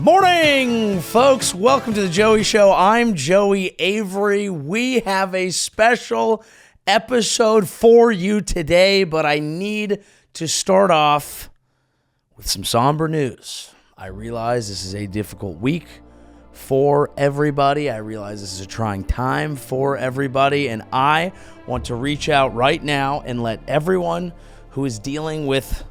Morning, folks. Welcome to the Joey Show. I'm Joey Avery. We have a special episode for you today, but I need to start off with some somber news. I realize this is a difficult week for everybody. I realize this is a trying time for everybody, and I want to reach out right now and let everyone who is dealing with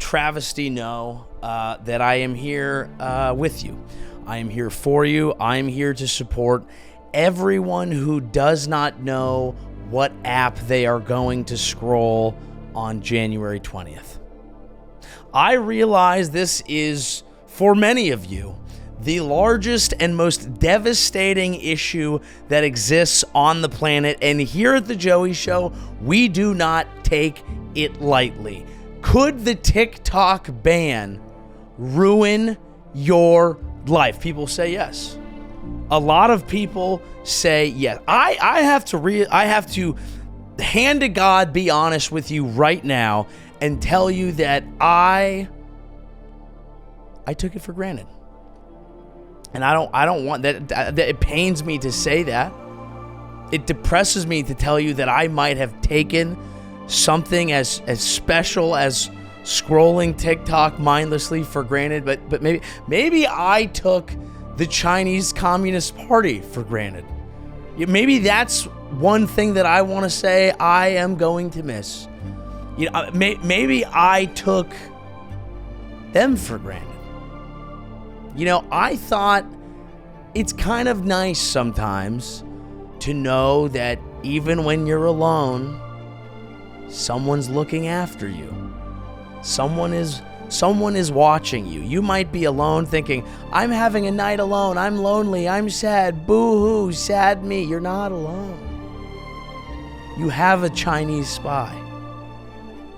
travesty know that I am here with you. I am here for you. I am here to support everyone who does not know what app they are going to scroll on January 20th. I realize this is, for many of you, the largest and most devastating issue that exists on the planet. And here at the Joey Show, we do not take it lightly. Could the TikTok ban ruin your life? People say yes. A lot of people say yes. I have to hand to God be honest with you right now and tell you that I took it for granted. And I don't want that. It pains me to say that. It depresses me to tell you that I might have taken something as special as scrolling TikTok mindlessly for granted, but maybe I took the Chinese Communist Party for granted. Maybe that's one thing that I want to say I am going to miss. You know, maybe I took them for granted. You know, I thought it's kind of nice sometimes to know that even when you're alone, someone's looking after you. Someone is watching you. You might be alone thinking, I'm having a night alone. I'm lonely. I'm sad. Boo-hoo. Sad me. You're not alone. You have a Chinese spy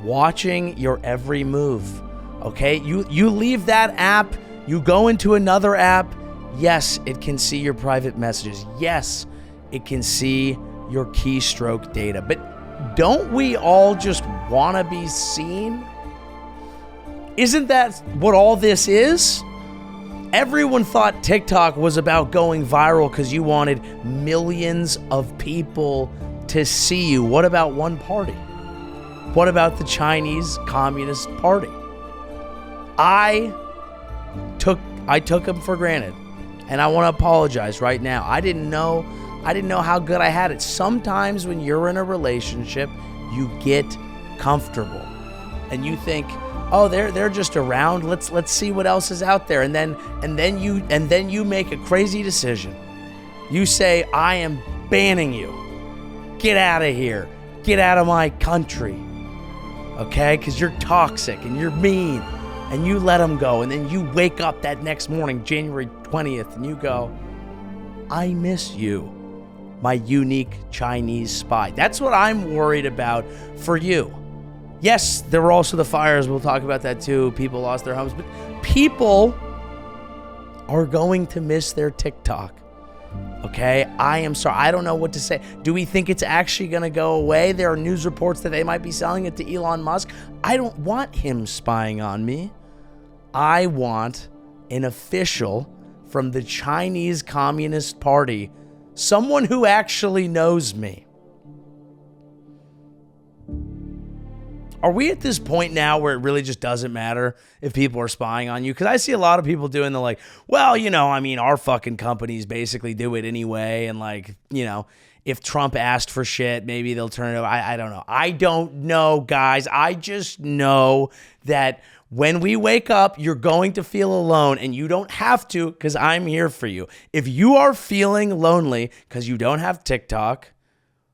watching your every move. Okay? You leave that app. You go into another app. Yes, it can see your private messages. Yes, it can see your keystroke data. But don't we all just want to be seen? Isn't that what all this is? Everyone thought TikTok was about going viral because you wanted millions of people to see you. What about one party? What about the Chinese Communist Party? I took them for granted, and I want to apologize right now. I didn't know how good I had it. Sometimes when you're in a relationship, you get comfortable and you think, oh, they're just around. Let's see what else is out there. And then you make a crazy decision. You say, I am banning you. Get out of here. Get out of my country. Okay? Because you're toxic and you're mean. And you let them go. And then you wake up that next morning, January 20th, and you go, I miss you, my unique Chinese spy. That's what I'm worried about for you. Yes, there were also the fires. We'll talk about that too. People lost their homes. But people are going to miss their TikTok. Okay? I am sorry. I don't know what to say. Do we think it's actually going to go away? There are news reports that they might be selling it to Elon Musk. I don't want him spying on me. I want an official from the Chinese Communist Party, someone who actually knows me. Are we at this point now where it really just doesn't matter if people are spying on you? Because I see a lot of people doing the like, well, you know, I mean, our fucking companies basically do it anyway. And like, you know, if Trump asked for shit, maybe they'll turn it over. I don't know. I don't know, guys. I just know that when we wake up, you're going to feel alone, and you don't have to, because I'm here for you. If you are feeling lonely because you don't have TikTok,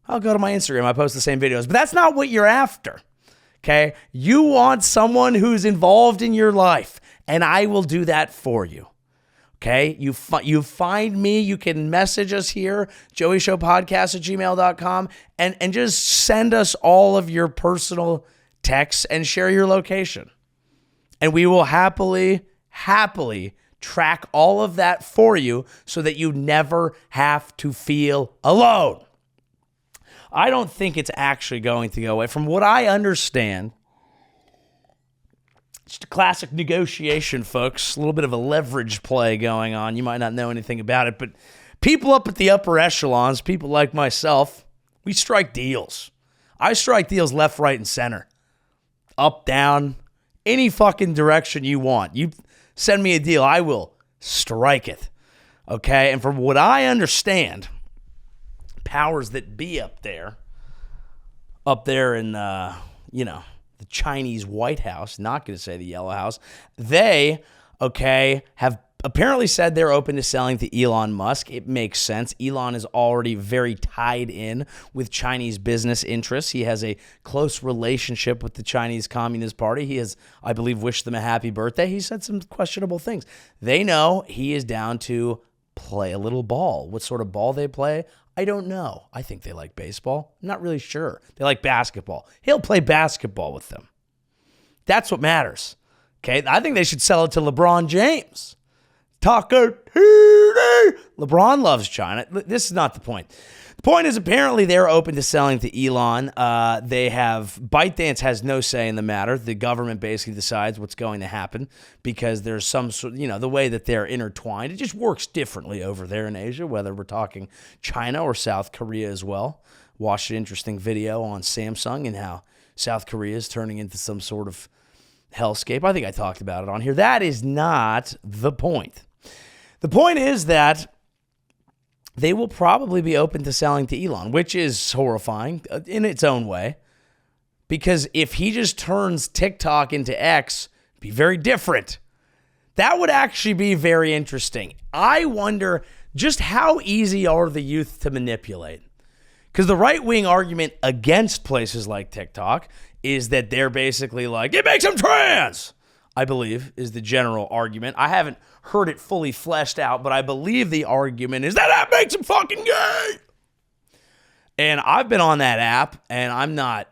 I'll go to my Instagram. I post the same videos, but that's not what you're after. Okay? You want someone who's involved in your life, and I will do that for you. Okay? You find me. You can message us here, joeyshowpodcast@gmail.com, and just send us all of your personal texts and share your location. And we will happily track all of that for you so that you never have to feel alone. I don't think it's actually going to go away. From what I understand, Just a classic negotiation, folks. A little bit of a leverage play going on. You might not know anything about it, but people up at the upper echelons, people like myself, we strike deals. I strike deals left, right, and center. Up, down, any fucking direction you want. You send me a deal, I will strike it. Okay? And from what I understand, powers that be up there in, the Chinese White House, not going to say the Yellow House, they, have apparently said they're open to selling to Elon Musk. It makes sense. Elon is already very tied in with Chinese business interests. He has a close relationship with the Chinese Communist Party. He has, I believe, wished them a happy birthday. He said some questionable things. They know he is down to play a little ball. What sort of ball they play, I don't know. I think they like baseball. I'm not really sure. They like basketball. He'll play basketball with them. That's what matters. Okay, I think they should sell it to LeBron James. Taco Tuesday. LeBron loves China. This is not the point. The point is apparently they're open to selling to Elon. ByteDance has no say in the matter. The government basically decides what's going to happen because there's some sort, the way that they're intertwined. It just works differently over there in Asia, whether we're talking China or South Korea as well. Watched an interesting video on Samsung and how South Korea is turning into some sort of hellscape. I think I talked about it on here. That is not the point. The point is that they will probably be open to selling to Elon, which is horrifying in its own way. Because if he just turns TikTok into X, it'd be very different. That would actually be very interesting. I wonder just how easy are the youth to manipulate? Because the right-wing argument against places like TikTok is that they're basically like, it makes them trans, I believe, is the general argument. I haven't heard it fully fleshed out, but I believe the argument is that makes them fucking gay. And I've been on that app, and I'm not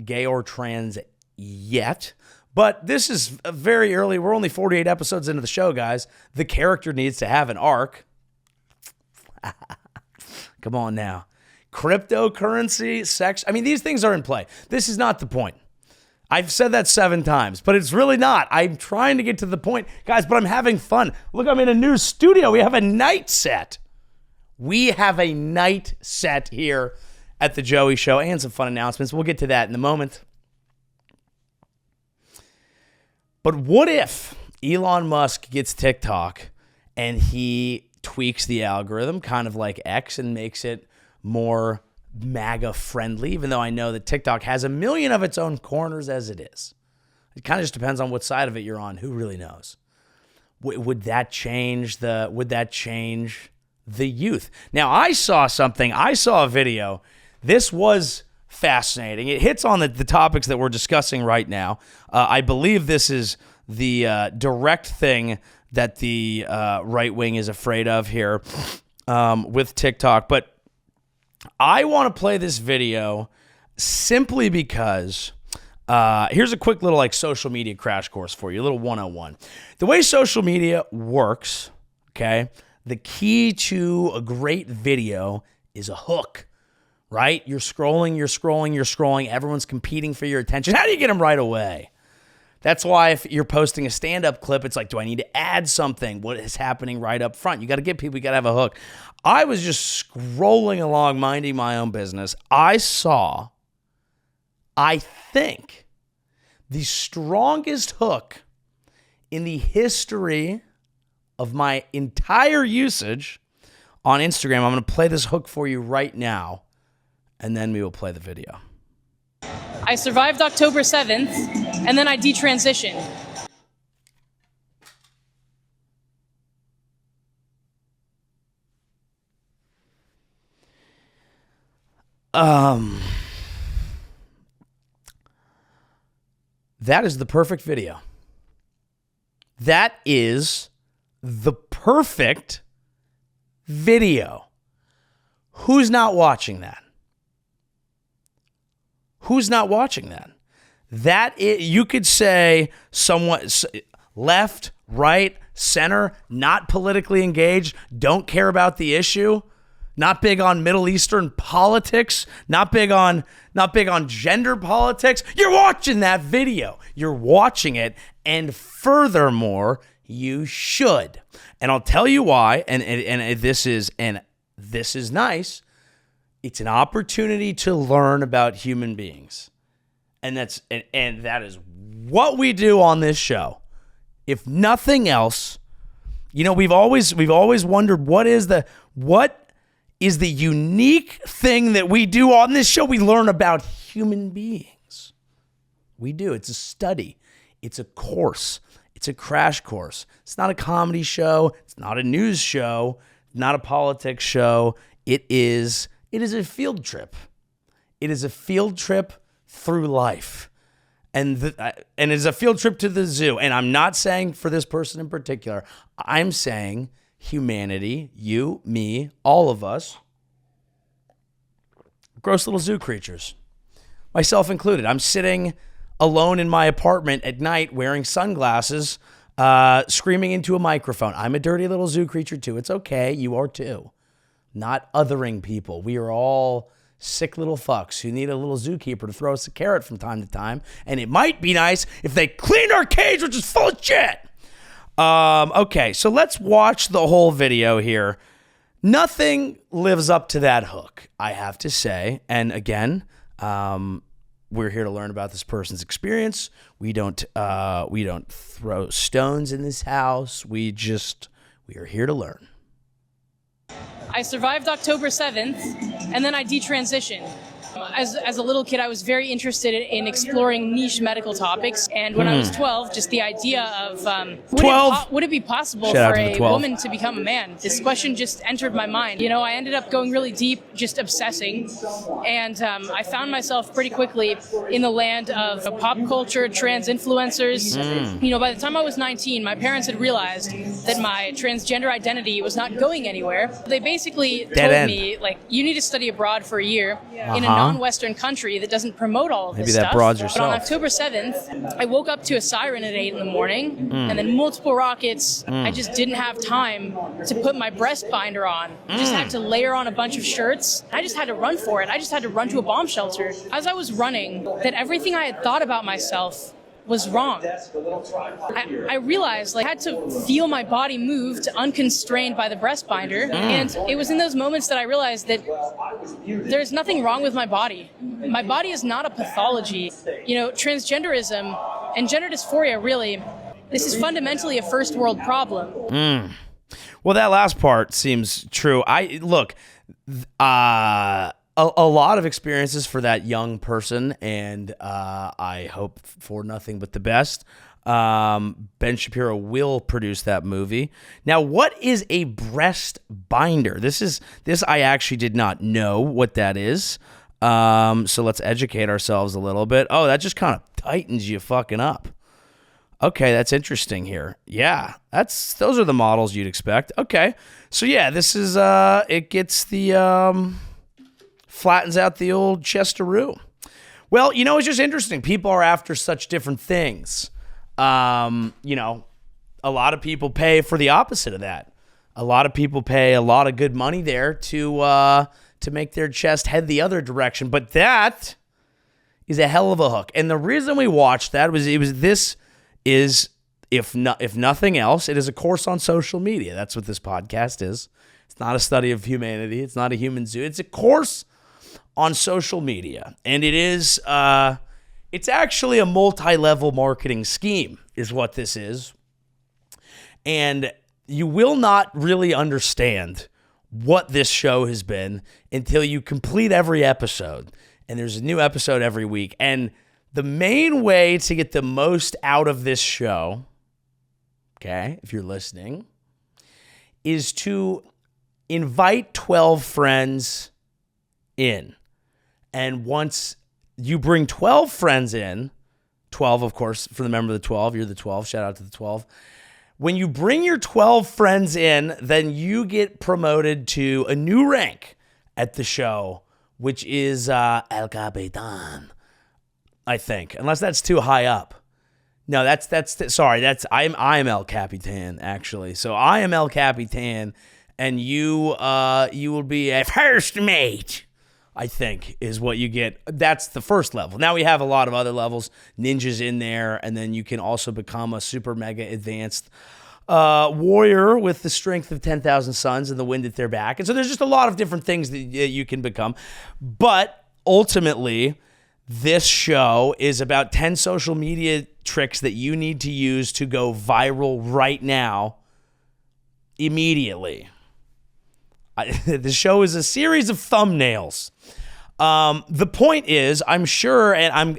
gay or trans yet, but this is very early. We're only 48 episodes into the show, guys. The character needs to have an arc. Come on now. Cryptocurrency, sex. I mean, these things are in play. This is not the point. I've said that 7 times, but it's really not. I'm trying to get to the point, guys, but I'm having fun. Look, I'm in a new studio. We have a night set. We have a night set here at the Joey Show and some fun announcements. We'll get to that in a moment. But what if Elon Musk gets TikTok and he tweaks the algorithm, kind of like X, and makes it more MAGA friendly, even though I know that TikTok has a million of its own corners as it is. It kind of just depends on what side of it you're on. Who really knows? Would that change the youth? Now, I saw something. I saw a video. This was fascinating. It hits on the topics that we're discussing right now. I believe this is the direct thing that the right wing is afraid of here with TikTok. But I want to play this video simply because here's a quick little social media crash course for you, a little 101. The way social media works, okay, the key to a great video is a hook, right? You're scrolling. Everyone's competing for your attention. How do you get them right away? That's why if you're posting a stand-up clip, it's like, do I need to add something? What is happening right up front? You got to get people, you got to have a hook. I was just scrolling along, minding my own business. I saw, I think, the strongest hook in the history of my entire usage on Instagram. I'm going to play this hook for you right now, and then we will play the video. I survived October 7th, and then I detransitioned. That is the perfect video. That is the perfect video. Who's not watching that? Who's not watching that? You could say somewhat left, right, center, not politically engaged, don't care about the issue. Not big on Middle Eastern politics. Not big on gender politics. You're watching that video. You're watching it, and furthermore, you should. And I'll tell you why. And this is nice. It's an opportunity to learn about human beings, and that is what we do on this show. If nothing else, we've always wondered what is the unique thing that we do on this show. We learn about human beings. We do. It's a study. It's a course. It's a crash course. It's not a comedy show. It's not a news show. Not a politics show. It is a field trip. It is a field trip through life. And it's a field trip to the zoo. And I'm not saying for this person in particular. I'm saying humanity, you, me, all of us, gross little zoo creatures, myself included. I'm sitting alone in my apartment at night wearing sunglasses, screaming into a microphone. I'm a dirty little zoo creature too. It's okay. You are too. Not othering people. We are all sick little fucks who need a little zookeeper to throw us a carrot from time to time. And it might be nice if they cleaned our cage, which is full of shit. Okay, so let's watch the whole video here. Nothing lives up to that hook, I have to say. And again, we're here to learn about this person's experience. We don't throw stones in this house. We are here to learn. I survived October 7th, and then I detransitioned. As a little kid, I was very interested in exploring niche medical topics, and when I was 12, just the idea of would it be possible for a woman to become a man? This question just entered my mind. I ended up going really deep, just obsessing, and I found myself pretty quickly in the land of pop culture, trans influencers. By the time I was 19, my parents had realized that my transgender identity was not going anywhere. They basically told me, you need to study abroad for a year in a non-Western country that doesn't promote all of this stuff. Maybe that broad's yourself. But on October 7th, I woke up to a siren at 8 in the morning, and then multiple rockets. I just didn't have time to put my breast binder on. I just had to layer on a bunch of shirts. I just had to run for it. I just had to run to a bomb shelter. As I was running, that everything I had thought about myself was wrong. I realized I had to feel my body moved unconstrained by the breast binder. And it was in those moments that I realized that there's nothing wrong with my body. My body is not a pathology. Transgenderism and gender dysphoria, really, this is fundamentally a first world problem. Well, that last part seems true. A lot of experiences for that young person, and I hope for nothing but the best. Ben Shapiro will produce that movie. Now, what is a breast binder? This I actually did not know what that is. So let's educate ourselves a little bit. Oh, that just kind of tightens you fucking up. Okay, that's interesting here. Yeah, those are the models you'd expect. Okay, so yeah, this is it gets the flattens out the old chestaroo. Well, it's just interesting. People are after such different things. A lot of people pay for the opposite of that. A lot of people pay a lot of good money there to make their chest head the other direction. But that is a hell of a hook. And the reason we watched that was if nothing else, it is a course on social media. That's what this podcast is. It's not a study of humanity. It's not a human zoo. It's a course on social media, and it's actually a multi-level marketing scheme is what this is, and you will not really understand what this show has been until you complete every episode, and there's a new episode every week, and the main way to get the most out of this show, okay, if you're listening, is to invite 12 friends in. And once you bring 12 friends in, 12, of course, for the member of the 12, you're the 12, shout out to the 12. When you bring your 12 friends in, then you get promoted to a new rank at the show, which is El Capitan, I think, unless that's too high up. No, I'm El Capitan, actually. So I am El Capitan, and you will be a first mate, I think, is what you get. That's the first level. Now we have a lot of other levels, ninjas in there, and then you can also become a super mega advanced warrior with the strength of 10,000 suns and the wind at their back. And so there's just a lot of different things that you can become. But ultimately, this show is about 10 social media tricks that you need to use to go viral right now, immediately. The show is a series of thumbnails. The point is, I'm sure, and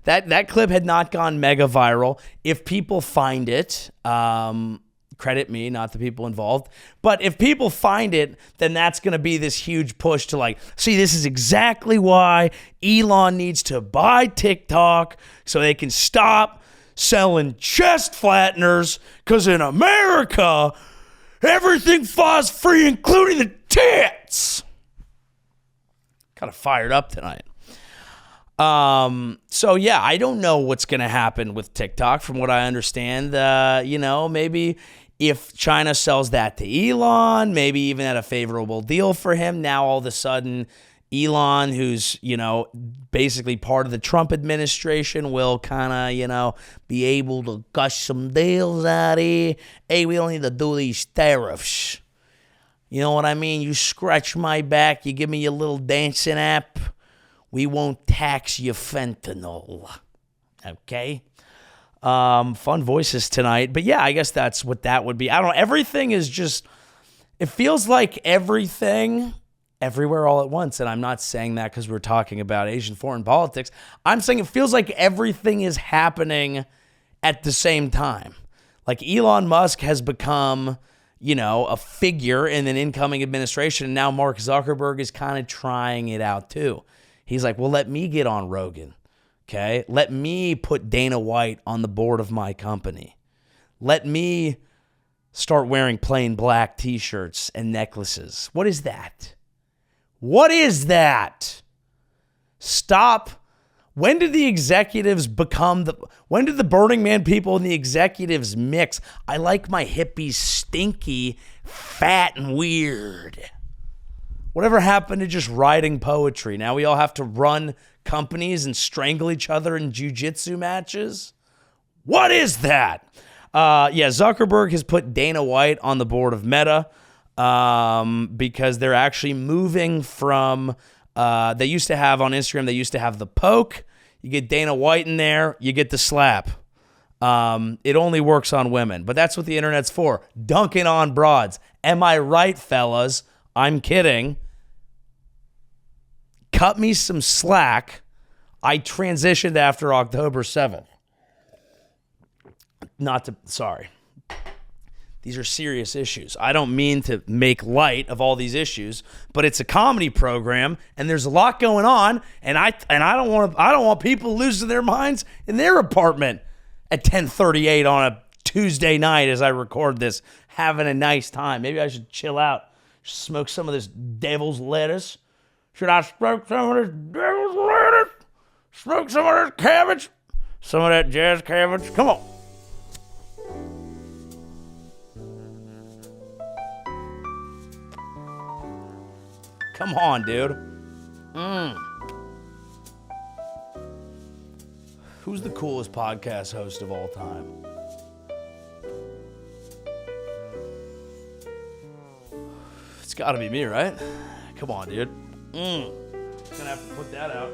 that clip had not gone mega viral. If people find it, credit me, not the people involved. But if people find it, then that's going to be this huge push to like, see, this is exactly why Elon needs to buy TikTok so they can stop selling chest flatteners, because in America, everything flies free, including the tits. Kind of fired up tonight. So yeah, I don't know what's going to happen with TikTok. From what I understand, maybe if China sells that to Elon, maybe even at a favorable deal for him, now all of a sudden Elon, who's, basically part of the Trump administration, will kind of, be able to gush some deals out here. Hey, we don't need to do these tariffs. You know what I mean? You scratch my back, you give me your little dancing app, we won't tax your fentanyl. Okay? Fun voices tonight. But yeah, I guess that's what that would be. I don't know. Everything is just, it feels like everything, everywhere all at once. And I'm not saying that because we're talking about Asian foreign politics. I'm saying it feels like everything is happening at the same time. Like Elon Musk has become, a figure in an incoming administration. And now Mark Zuckerberg is kind of trying it out too. He's like, well, let me get on Rogan. Okay. Let me put Dana White on the board of my company. Let me start wearing plain black t-shirts and necklaces. What is that? What is that? Stop. When did the executives when did the Burning Man people and the executives mix? I like my hippies stinky, fat, and weird. Whatever happened to just writing poetry? Now we all have to run companies and strangle each other in jiu-jitsu matches? What is that? Zuckerberg has put Dana White on the board of Meta because they're actually moving from, they used to have on Instagram, they used to have the poke. You get Dana White in there, you get the slap. It only works on women, but that's what the internet's for. Dunking on broads. Am I right, fellas? I'm kidding. Cut me some slack. I transitioned after October 7th. Sorry. These are serious issues. I don't mean to make light of all these issues, but it's a comedy program and there's a lot going on, and I don't want people losing their minds in their apartment at 10:38 on a Tuesday night as I record this, having a nice time. Maybe I should chill out, smoke some of this devil's lettuce. Should I smoke some of this devil's lettuce? Smoke some of this cabbage? Some of that jazz cabbage? Come on. Come on, dude. Who's the coolest podcast host of all time? It's got to be me, right? Come on, dude. Gonna have to put that out.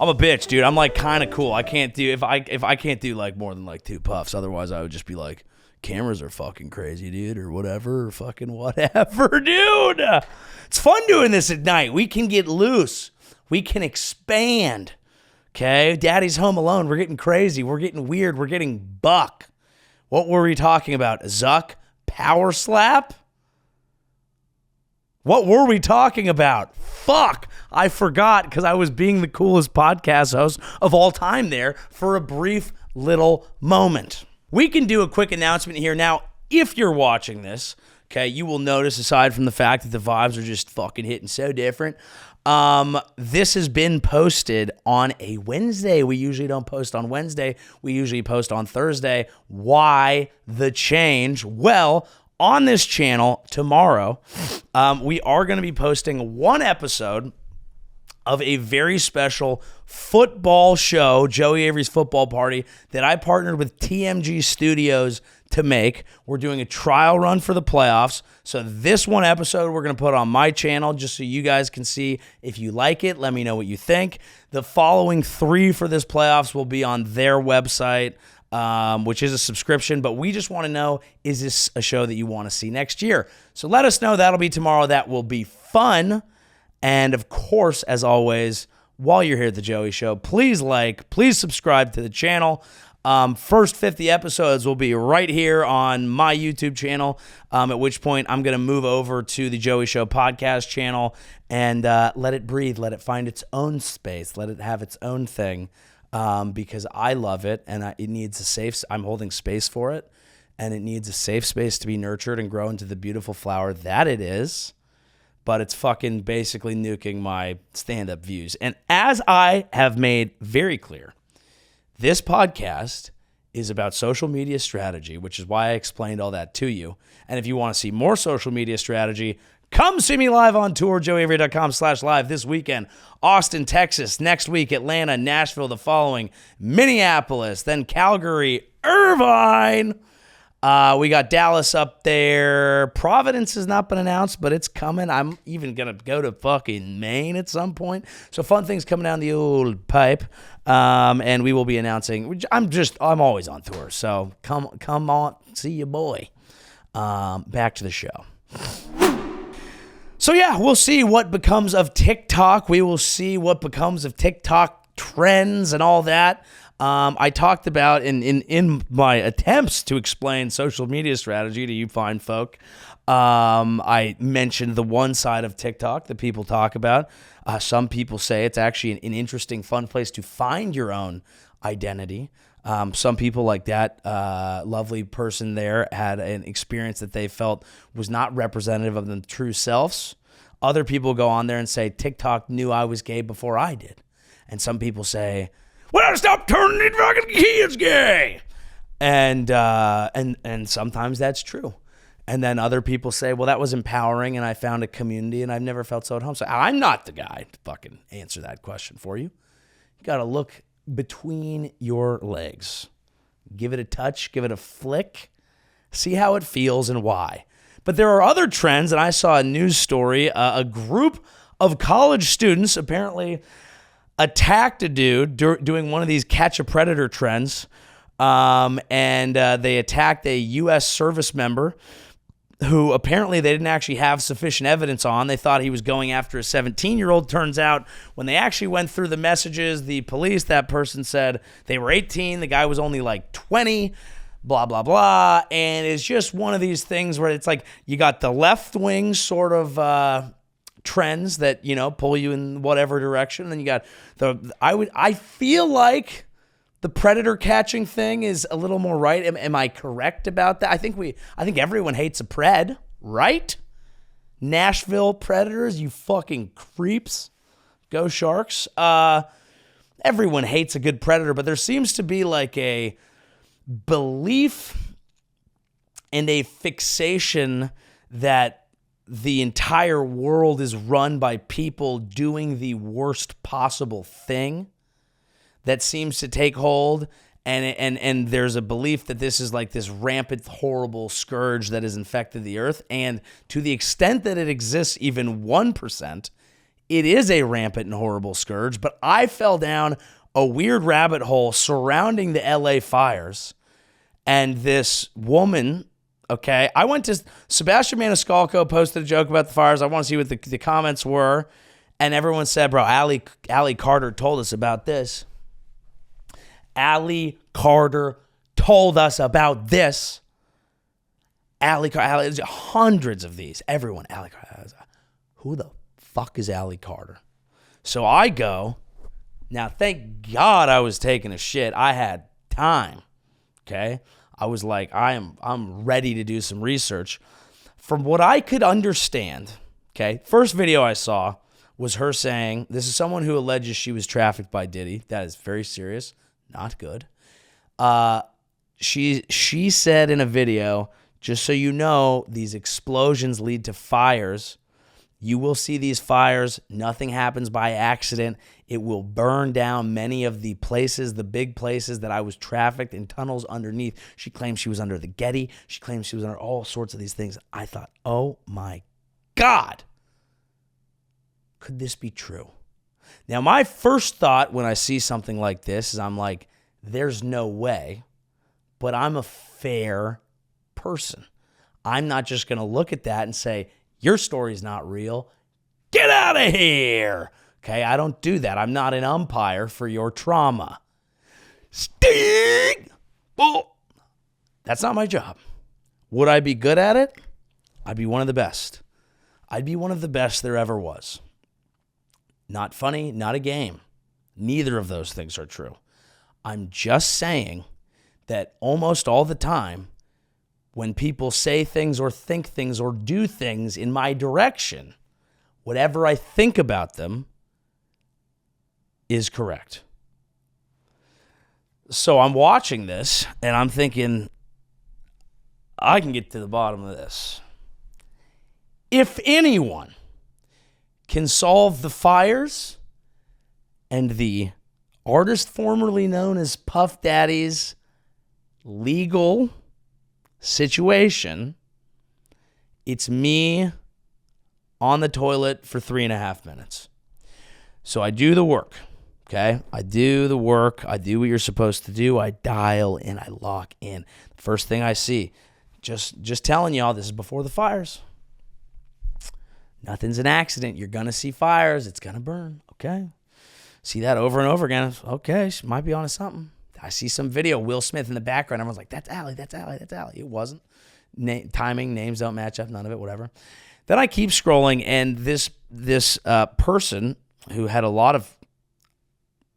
I'm a bitch, dude. I'm like kind of cool. I can't do if I can't do like more than like 2 puffs. Otherwise, I would just be like, cameras are fucking crazy, dude, or whatever, or fucking whatever, dude. It's fun doing this at night. We can get loose. We can expand. Okay, Daddy's home alone. We're getting crazy. We're getting weird. We're getting buck. What were we talking about? Zuck? Power slap? What were we talking about? Fuck, I forgot because I was being the coolest podcast host of all time there for a brief little moment. We can do a quick announcement here. Now, if you're watching this, okay, you will notice, aside from the fact that the vibes are just fucking hitting so different, this has been posted on a Wednesday. We usually don't post on Wednesday. We usually post on Thursday. Why the change? Well, on this channel tomorrow, we are going to be posting one episode of a very special football show, Joey Avery's Football Party, that I partnered with TMG Studios to make. We're doing a trial run for the playoffs. So this one episode we're going to put on my channel just so you guys can see if you like it. Let me know what you think. The following 3 for this playoffs will be on their website, which is a subscription. But we just want to know, is this a show that you want to see next year? So let us know. That'll be tomorrow. That will be fun. And of course, as always, while you're here at The Joey Show, please subscribe to the channel. First 50 episodes will be right here on my YouTube channel, at which point I'm going to move over to the Joey Show podcast channel and let it breathe, let it find its own space, let it have its own thing, because I love it and it needs a safe, I'm holding space for it, and it needs a safe space to be nurtured and grow into the beautiful flower that it is. But it's fucking basically nuking my stand-up views. And as I have made very clear, this podcast is about social media strategy, which is why I explained all that to you. And if you want to see more social media strategy, come see me live on tour, joeyavery.com/live this weekend. Austin, Texas. Next week, Atlanta, Nashville the following. Minneapolis, then Calgary, Irvine. We got Dallas up there. Providence has not been announced, but it's coming. I'm even going to go to fucking Maine at some point. So fun things coming down the old pipe. And we will be announcing. I'm always on tour. So come on, see you, boy. Back to the show. So yeah, we'll see what becomes of TikTok. We will see what becomes of TikTok trends and all that. I talked about in my attempts to explain social media strategy to you fine folk, I mentioned the one side of TikTok that people talk about. Some people say it's actually an interesting, fun place to find your own identity. Some people like that lovely person there had an experience that they felt was not representative of their true selves. Other people go on there and say, TikTok knew I was gay before I did. And some people say, well, stop turning these fucking kids gay. And sometimes that's true. And then other people say, well, that was empowering and I found a community and I've never felt so at home. So I'm not the guy to fucking answer that question for you. You got to look between your legs. Give it a touch, give it a flick, see how it feels and why. But there are other trends, and I saw a news story. A group of college students apparently attacked a dude doing one of these catch a predator trends, and they attacked a U.S. service member who apparently they didn't actually have sufficient evidence on. They thought he was going after a 17-year-old. Turns out when they actually went through the messages, the police, that person said they were 18. The guy was only like 20, blah, blah, blah. And it's just one of these things where it's like you got the left wing sort of trends that, you know, pull you in whatever direction. And then you got I feel like the predator catching thing is a little more right. Am I correct about that? I think everyone hates a pred, right? Nashville Predators, you fucking creeps. Go Sharks. Everyone hates a good predator, but there seems to be like a belief and a fixation that the entire world is run by people doing the worst possible thing that seems to take hold, and there's a belief that this is like this rampant, horrible scourge that has infected the earth, and to the extent that it exists even 1%, it is a rampant and horrible scourge. But I fell down a weird rabbit hole surrounding the LA fires, and this woman, okay, I went to Sebastian Maniscalco posted a joke about the fires. I want to see what the comments were, and everyone said, bro, Allie Carter told us about this. Allie Carter told us about this. There's hundreds of these. Everyone, Allie Carter. Who the fuck is Allie Carter? So I go. Now, thank God I was taking a shit. I had time. Okay, I was like, I'm ready to do some research. From what I could understand, okay, first video I saw was her saying, this is someone who alleges she was trafficked by Diddy. That is very serious. Not good. She said in a video, Just so you know, these explosions lead to fires. You will see these fires. Nothing happens by accident. It will burn down many of the places, the big places that I was trafficked in tunnels underneath. She claims she was under the Getty. She claims she was under all sorts of these things. I thought, oh my God, could this be true? Now, my first thought when I see something like this is I'm like, there's no way, but I'm a fair person. I'm not just going to look at that and say, your story's not real. Get out of here. Okay, I don't do that. I'm not an umpire for your trauma. Sting! Well, that's not my job. Would I be good at it? I'd be one of the best. I'd be one of the best there ever was. Not funny, not a game. Neither of those things are true. I'm just saying that almost all the time, when people say things or think things or do things in my direction, whatever I think about them is correct. So I'm watching this and I'm thinking, I can get to the bottom of this. If anyone can solve the fires and the artist formerly known as Puff Daddy's legal situation, it's me on the toilet for 3.5 minutes. So I do the work, okay? I do the work. I do what you're supposed to do. I dial in. I lock in. First thing I see, just telling y'all, this is before the fires. Nothing's an accident. You're going to see fires. It's going to burn, okay? See that over and over again. Okay, she might be onto something. I see some video, Will Smith in the background. Everyone's like, that's Allie, that's Allie, that's Allie. It wasn't. Timing, names don't match up, none of it, whatever. Then I keep scrolling, and this person who had a lot of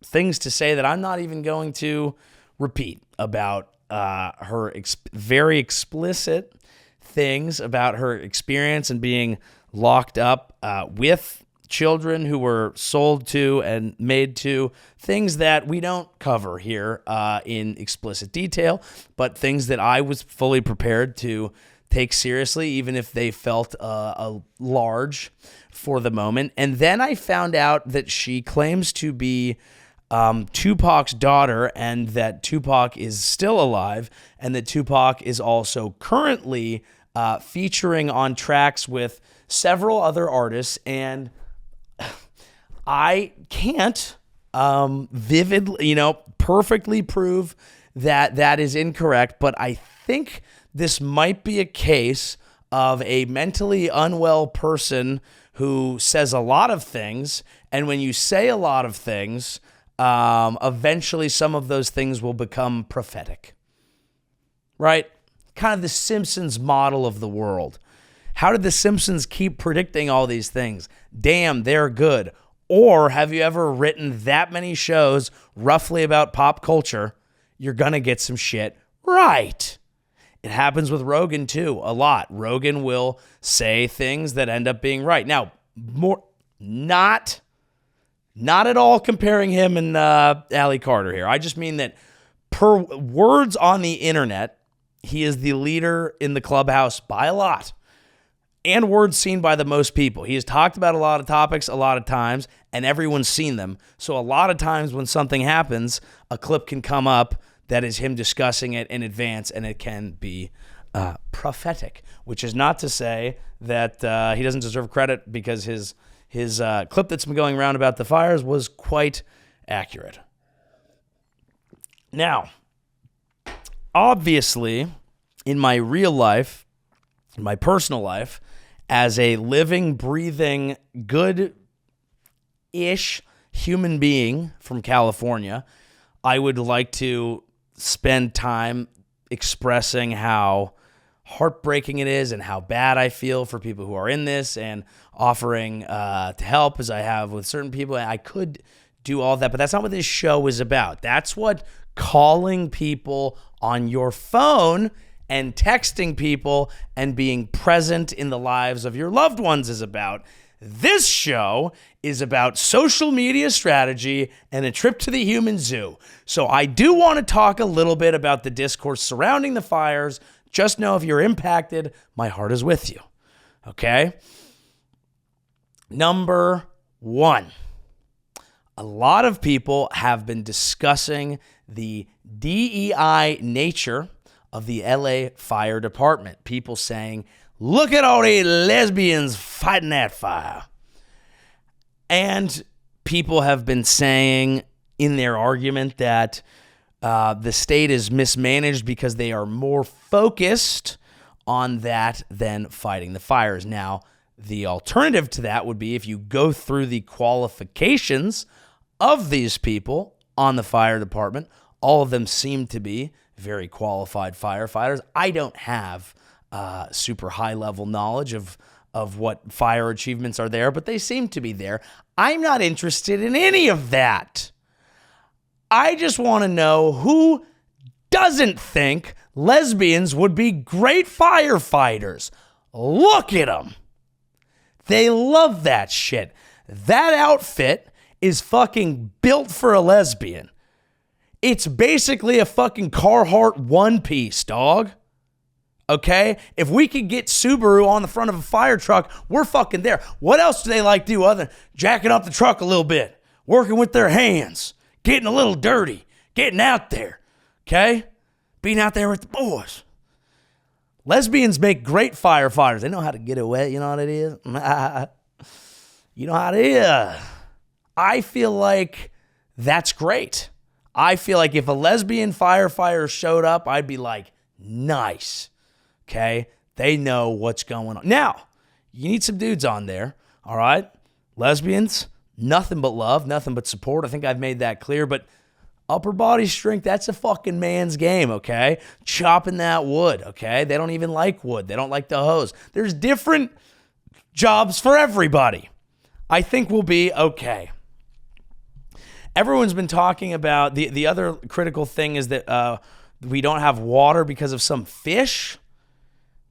things to say that I'm not even going to repeat about her very explicit things about her experience and being locked up with children who were sold to and made to, things that we don't cover here in explicit detail, but things that I was fully prepared to take seriously, even if they felt large for the moment. And then I found out that she claims to be Tupac's daughter, and that Tupac is still alive, and that Tupac is also currently featuring on tracks with several other artists, and I can't vividly, perfectly prove that that is incorrect, but I think this might be a case of a mentally unwell person who says a lot of things, and when you say a lot of things, eventually some of those things will become prophetic, right? Kind of the Simpsons model of the world. How did the Simpsons keep predicting all these things? Damn, they're good. Or have you ever written that many shows roughly about pop culture? You're going to get some shit right. It happens with Rogan too, a lot. Rogan will say things that end up being right. Now, not at all comparing him and Allie Carter here. I just mean that per words on the internet, he is the leader in the clubhouse by a lot. And words seen by the most people. He has talked about a lot of topics a lot of times, and everyone's seen them. So a lot of times when something happens, a clip can come up that is him discussing it in advance, and it can be prophetic, which is not to say that he doesn't deserve credit, because his clip that's been going around about the fires was quite accurate. Now, obviously, in my real life, in my personal life, as a living, breathing, good-ish human being from California, I would like to spend time expressing how heartbreaking it is and how bad I feel for people who are in this, and offering to help as I have with certain people. I could do all that, but that's not what this show is about. That's what calling people on your phone and texting people and being present in the lives of your loved ones is about. This show is about social media strategy and a trip to the human zoo. So I do want to talk a little bit about the discourse surrounding the fires Just know if you're impacted, my heart is with you. Okay? Number 1. A lot of people have been discussing the DEI nature of the LA Fire Department. People saying, look at all these lesbians fighting that fire. And people have been saying in their argument that the state is mismanaged because they are more focused on that than fighting the fires. Now, the alternative to that would be if you go through the qualifications of these people on the fire department, all of them seem to be very qualified firefighters. I don't have super high level knowledge of what fire achievements are there, but they seem to be there. I'm not interested in any of that. I just want to know who doesn't think lesbians would be great firefighters. Look at them. They love that shit. That outfit is fucking built for a lesbian. It's basically a fucking Carhartt one-piece, dog. Okay? If we could get Subaru on the front of a fire truck, we're fucking there. What else do they like to do other than jacking up the truck a little bit, working with their hands, getting a little dirty, getting out there, okay? Being out there with the boys. Lesbians make great firefighters. They know how to get away. You know what it is? You know how it is. I feel like that's great. I feel like if a lesbian firefighter showed up, I'd be like, nice. Okay? They know what's going on. Now, you need some dudes on there, all right? Lesbians, nothing but love, nothing but support. I think I've made that clear, but upper body strength, that's a fucking man's game, okay? Chopping that wood, okay? They don't even like wood. They don't like the hose. There's different jobs for everybody. I think we'll be okay. Everyone's been talking about, the other critical thing is that we don't have water because of some fish.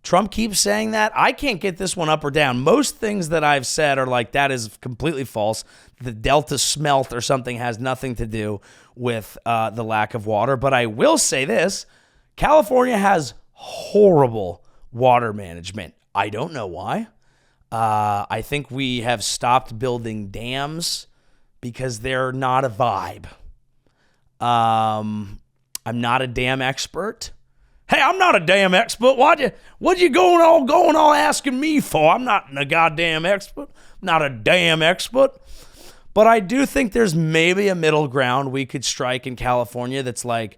Trump keeps saying that. I can't get this one up or down. Most things that I've said are like, that is completely false. The Delta smelt or something has nothing to do with the lack of water. But I will say this. California has horrible water management. I don't know why. I think we have stopped building dams because they're not a vibe. I'm not a dam expert. Hey, I'm not a damn expert. What you going all asking me for? I'm not a goddamn expert. Not a damn expert. But I do think there's maybe a middle ground we could strike in California that's like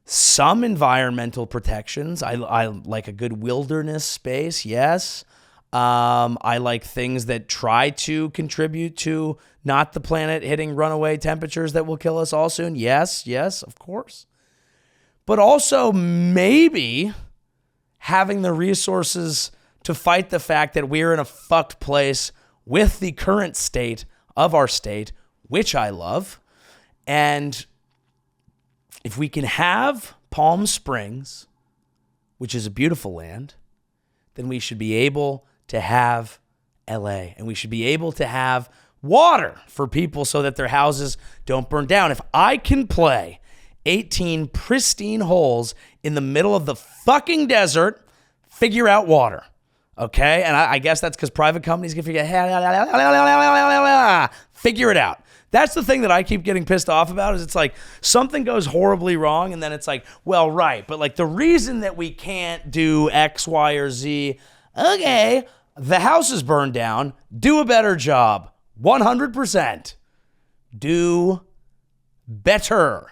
some environmental protections. I like a good wilderness space, yes. I like things that try to contribute to not the planet hitting runaway temperatures that will kill us all soon. Yes, of course. But also maybe having the resources to fight the fact that we're in a fucked place with the current state of our state, which I love. And if we can have Palm Springs, which is a beautiful land, then we should be able to have LA, and we should be able to have water for people so that their houses don't burn down. If I can play 18 pristine holes in the middle of the fucking desert, figure out water, okay? And I guess that's because private companies can figure it out. That's the thing that I keep getting pissed off about is it's like something goes horribly wrong and then it's like, well, right, but like the reason that we can't do X, Y, or Z, okay, the house is burned down, do a better job, 100%. Do better.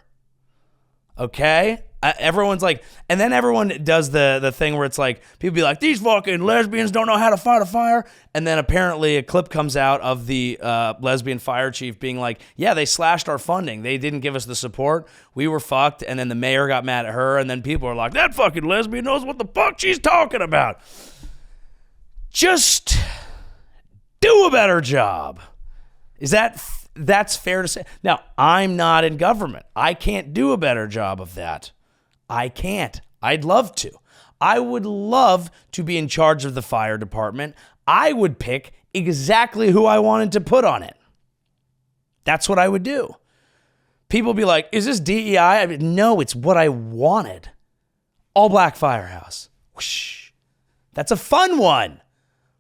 Okay? Everyone's like, and then everyone does the thing where it's like, people be like, these fucking lesbians don't know how to fight a fire. And then apparently a clip comes out of the lesbian fire chief being like, yeah, they slashed our funding. They didn't give us the support. We were fucked. And then the mayor got mad at her. And then people are like, that fucking lesbian knows what the fuck she's talking about. Just do a better job. That's fair to say. Now, I'm not in government. I can't do a better job of that. I can't. I'd love to. I would love to be in charge of the fire department. I would pick exactly who I wanted to put on it. That's what I would do. People be like, is this DEI? No, it's what I wanted. All black firehouse. That's a fun one.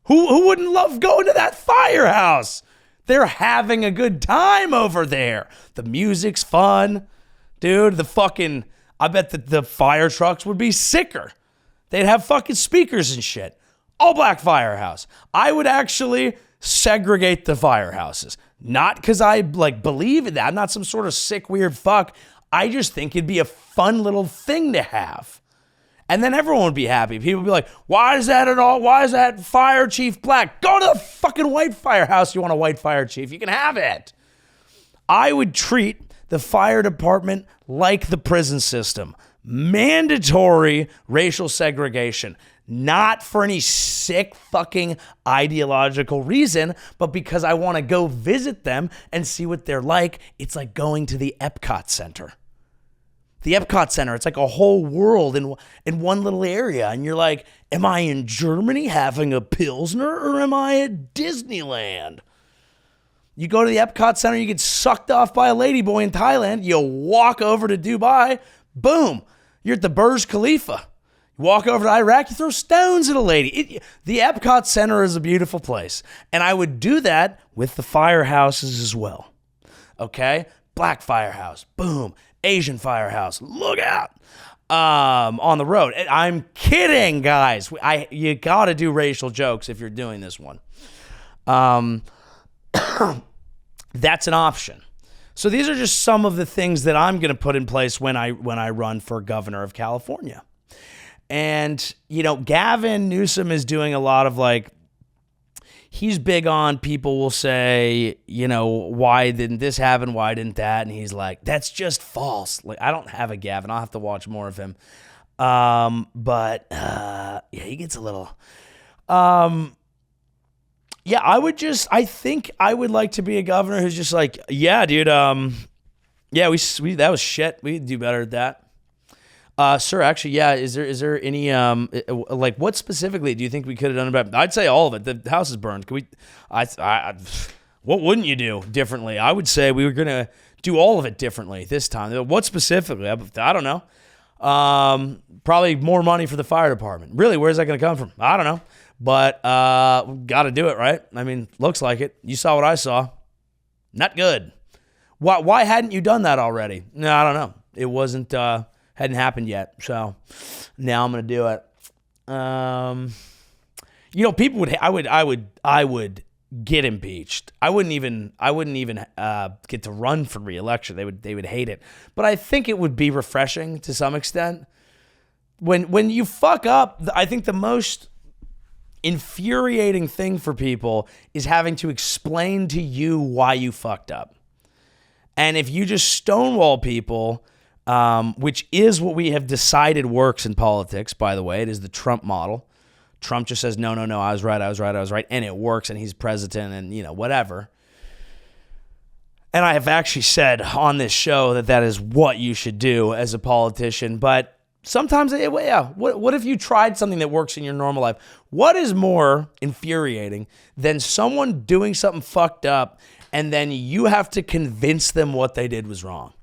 Who wouldn't love going to that firehouse? They're having a good time over there. The music's fun. Dude, I bet that the fire trucks would be sicker. They'd have fucking speakers and shit. All black firehouse. I would actually segregate the firehouses. Not because I believe in that. I'm not some sort of sick, weird fuck. I just think it'd be a fun little thing to have. And then everyone would be happy. People would be like, why is that fire chief black? Go to the fucking white firehouse. You want a white fire chief? You can have it. I would treat the fire department like the prison system. Mandatory racial segregation. Not for any sick fucking ideological reason, but because I want to go visit them and see what they're like. It's like going to the Epcot Center. The Epcot Center, it's like a whole world in one little area. And you're like, am I in Germany having a Pilsner or am I at Disneyland? You go to the Epcot Center, you get sucked off by a ladyboy in Thailand. You walk over to Dubai, boom, you're at the Burj Khalifa. You walk over to Iraq, you throw stones at a lady. The Epcot Center is a beautiful place. And I would do that with the firehouses as well. Okay? Black firehouse, boom. Asian firehouse, look out, on the road. I'm kidding, guys. You got to do racial jokes if you're doing this one. That's an option. So these are just some of the things that I'm going to put in place when I run for governor of California. And, Gavin Newsom is doing a lot of he's big on people will say, why didn't this happen? Why didn't that? And he's like, that's just false. I don't have a Gavin. I'll have to watch more of him. But he gets a little, I think I would like to be a governor who's just like, yeah, dude. We that was shit. We could do better at that. Sir, actually, yeah. Is there any what specifically do you think we could have done about? I'd say all of it. The house is burned. Can we? What wouldn't you do differently? I would say we were gonna do all of it differently this time. What specifically? I don't know. Probably more money for the fire department. Really, where's that gonna come from? I don't know. But got to do it, right? I mean, looks like it. You saw what I saw. Not good. Why hadn't you done that already? No, I don't know. It wasn't. Hadn't happened yet, so now I'm gonna do it. People would. I would get impeached. I wouldn't even get to run for re-election. They would hate it. But I think it would be refreshing to some extent. When you fuck up, I think the most infuriating thing for people is having to explain to you why you fucked up. And if you just stonewall people. Which is what we have decided works in politics, by the way. It is the Trump model. Trump just says, no, I was right, and it works, and he's president, and, whatever. And I have actually said on this show that is what you should do as a politician, but sometimes, what if you tried something that works in your normal life? What is more infuriating than someone doing something fucked up, and then you have to convince them what they did was wrong?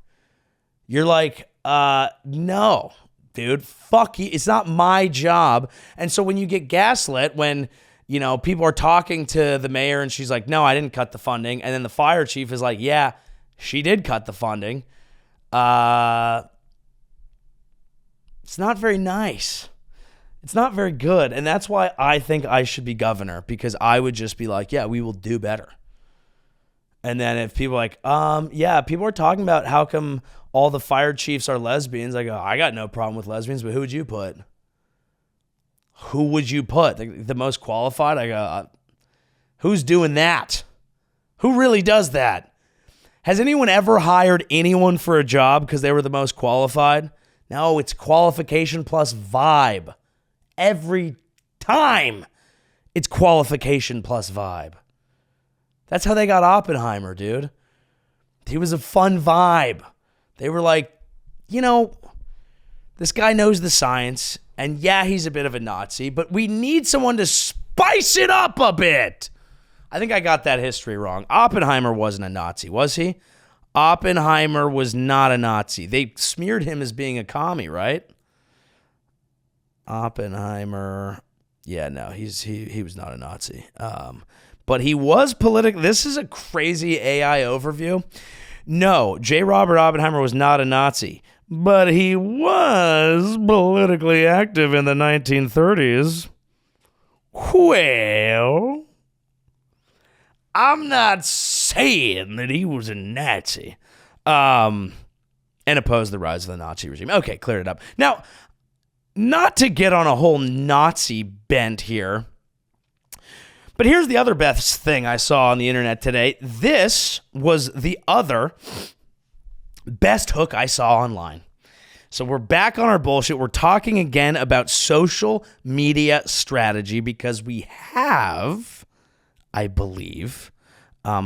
You're like, no, dude, fuck you. It's not my job. And so when you get gaslit, when, people are talking to the mayor and she's like, no, I didn't cut the funding. And then the fire chief is like, yeah, she did cut the funding. It's not very nice. It's not very good. And that's why I think I should be governor, because I would just be like, yeah, we will do better. And then if people are like, people are talking about how come all the fire chiefs are lesbians. I go, I got no problem with lesbians, but who would you put? Who would you put? The most qualified? I go, who's doing that? Who really does that? Has anyone ever hired anyone for a job because they were the most qualified? No, it's qualification plus vibe. Every time it's qualification plus vibe. That's how they got Oppenheimer, dude. He was a fun vibe. They were like, this guy knows the science, and yeah, he's a bit of a Nazi, but we need someone to spice it up a bit. I think I got that history wrong. Oppenheimer wasn't a Nazi, was he? Oppenheimer was not a Nazi. They smeared him as being a commie, right? Oppenheimer. Yeah, no, he was not a Nazi. But he was political. This is a crazy AI overview. No, J. Robert Oppenheimer was not a Nazi, but he was politically active in the 1930s. Well, I'm not saying that he was a Nazi. And opposed the rise of the Nazi regime. Okay, cleared it up. Now, not to get on a whole Nazi bent here, but here's the other best thing I saw on the internet today. This was the other best hook I saw online. So we're back on our bullshit. We're talking again about social media strategy because we have, I believe,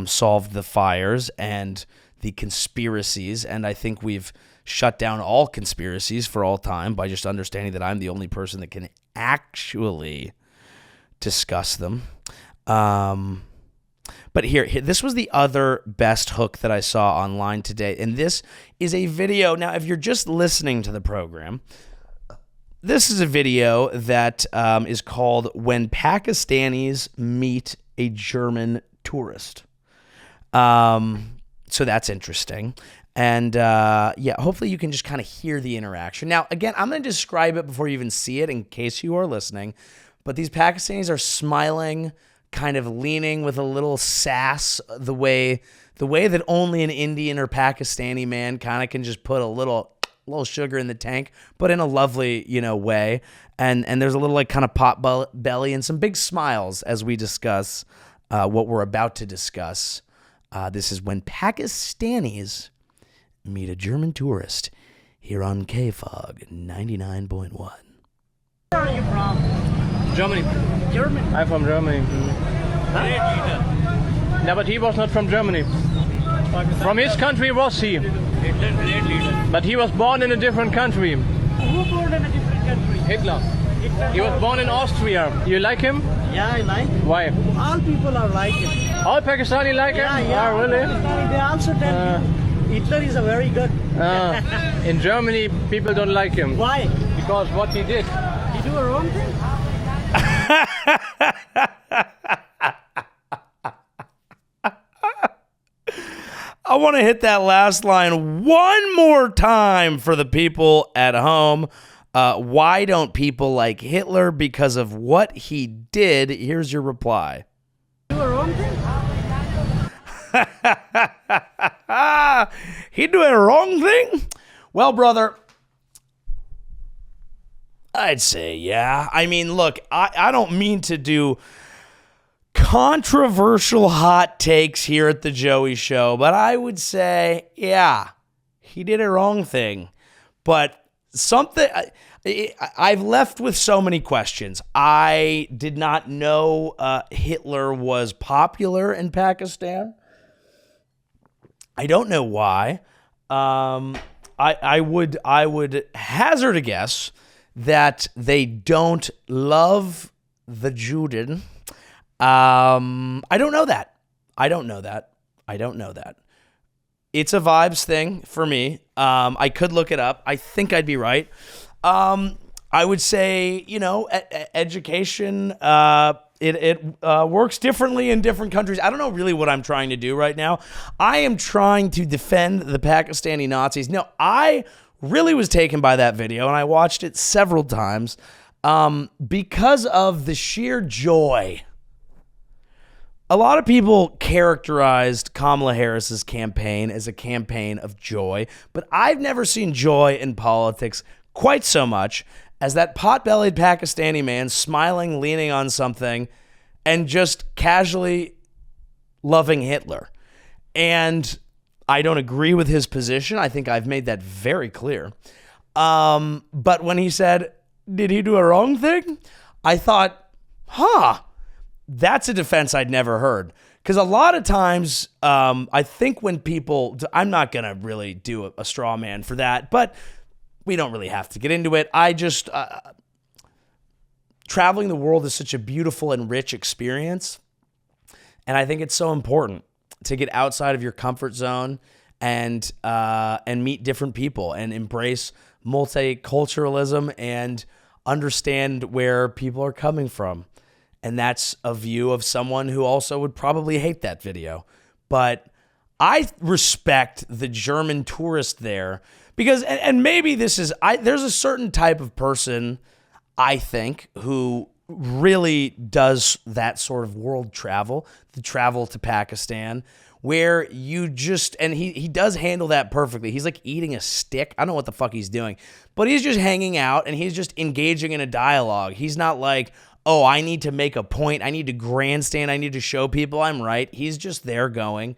solved the fires and the conspiracies. And I think we've shut down all conspiracies for all time by just understanding that I'm the only person that can actually discuss them. But here, this was the other best hook that I saw online today. And this is a video. Now, if you're just listening to the program, this is a video that is called When Pakistanis Meet a German Tourist. So that's interesting. And yeah, hopefully you can just kind of hear the interaction. Now, again, I'm going to describe it before you even see it in case you are listening. But these Pakistanis are smiling, kind of leaning with a little sass, the way that only an Indian or Pakistani man kind of can just put a little sugar in the tank, but in a lovely, way. And there's a little like kind of pot belly and some big smiles as we discuss what we're about to discuss. This is When Pakistanis Meet a German Tourist here on KFOG 99.1. Where are you from? Germany. Germany. I'm from Germany. Huh? No, but he was not from Germany. From his country was he. But he was born in a different country. Who born in a different country? Hitler. He was born in Austria. You like him? Yeah, I like him. Why? All people are like him. All Pakistani like him? Yeah. Oh, really? They also tell Hitler is a very good. In Germany, people don't like him. Why? Because what he did. He do a wrong thing? I want to hit that last line one more time for the people at home. Why don't people like Hitler? Because of what he did. Here's your reply. Do a wrong thing? He do a wrong thing? Well, brother, I'd say yeah. I mean, look, I don't mean to do controversial hot takes here at the Joey Show, but I would say, yeah, he did a wrong thing. But something, I've left with so many questions. I did not know Hitler was popular in Pakistan. I don't know why. I would hazard a guess that they don't love the Juden. I don't know that. It's a vibes thing for me. I could look it up. I think I'd be right. I would say, education, it works differently in different countries. I don't know really what I'm trying to do right now. I am trying to defend the Pakistani Nazis. No, I really was taken by that video, and I watched it several times because of the sheer joy. A lot of people characterized Kamala Harris's campaign as a campaign of joy, but I've never seen joy in politics quite so much as that pot-bellied Pakistani man smiling, leaning on something, and just casually loving Hitler. And I don't agree with his position. I think I've made that very clear. But when he said, did he do a wrong thing? I thought, that's a defense I'd never heard. Because a lot of times, I think when people, I'm not going to really do a straw man for that, but we don't really have to get into it. I just, traveling the world is such a beautiful and rich experience. And I think it's so important to get outside of your comfort zone and meet different people and embrace multiculturalism. And understand where people are coming from. And that's a view of someone who also would probably hate that video. But I respect the German tourist there because, and maybe this is, there's a certain type of person, I think, who really does that sort of world travel, the travel to Pakistan, where you just, and he does handle that perfectly. He's like eating a stick. I don't know what the fuck he's doing, but he's just hanging out and he's just engaging in a dialogue. He's not like, oh, I need to make a point. I need to grandstand. I need to show people I'm right. He's just there going,